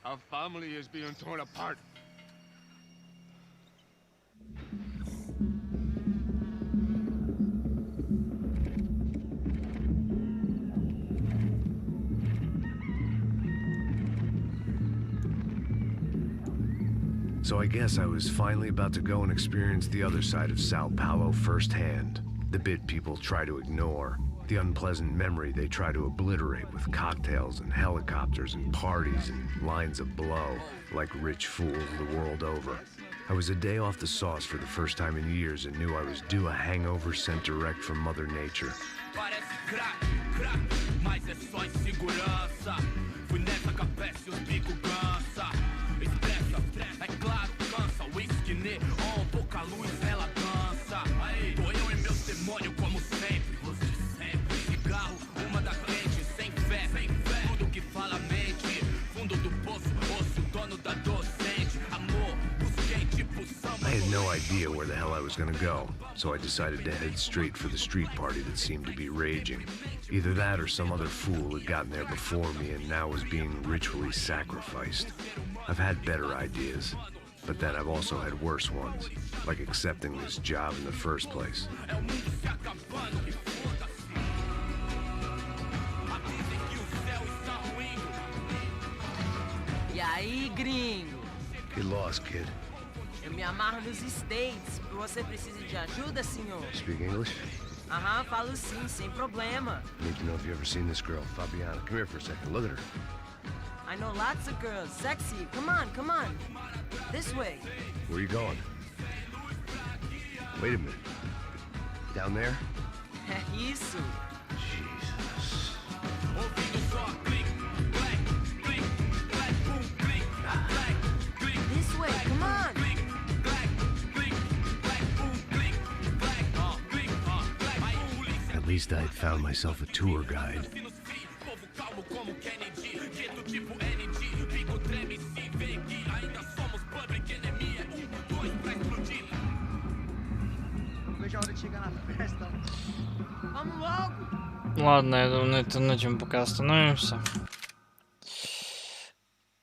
Our family is being torn apart. So I guess I was finally about to go and experience the other side of Sao Paulo firsthand. The bit people try to ignore. The unpleasant memory they try to obliterate with cocktails and helicopters and parties and lines of blow, like rich fools the world over. I was a day off the sauce for the first time in years and knew I was due a hangover sent direct from Mother Nature. I had no idea where the hell I was gonna go, so I decided to head straight for the street party that seemed to be raging. Either that or some other fool had gotten there before me and now was being ritually sacrificed. I've had better ideas, but then I've also had worse ones, like accepting this job in the first place. E aí, gringo? Get lost, kid. Eu me amarro nos States. Você precisa de ajuda, senhor? Speak English? Aham, falo sim, sem problema. I need to know if you've ever seen this girl, Fabiana. Come here for a second. Look at her. I know lots of girls. Sexy. Come on, come on. This way. Where are you going? Wait a minute. Down there? Isso. Jesus. This way, come on. At least I'd found myself a tour guide. Vamos logo. Ладно, я думаю, на этом пока остановимся.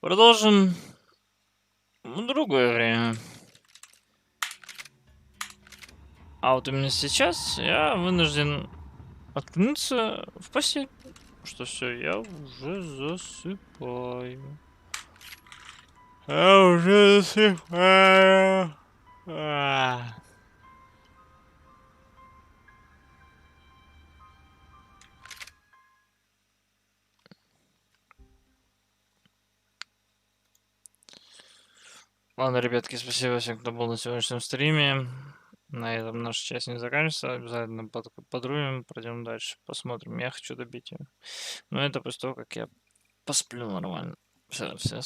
Продолжим в другое время. А вот именно сейчас я вынужден откнуться в постель. Что все, я уже засыпаю. Я уже засыпаю. Ладно, ребятки, спасибо всем, кто был на сегодняшнем стриме. На этом наша часть не заканчивается. Обязательно подрубим, пройдем дальше, посмотрим. Я хочу добить ее. Но это после того, как я посплю нормально. Все,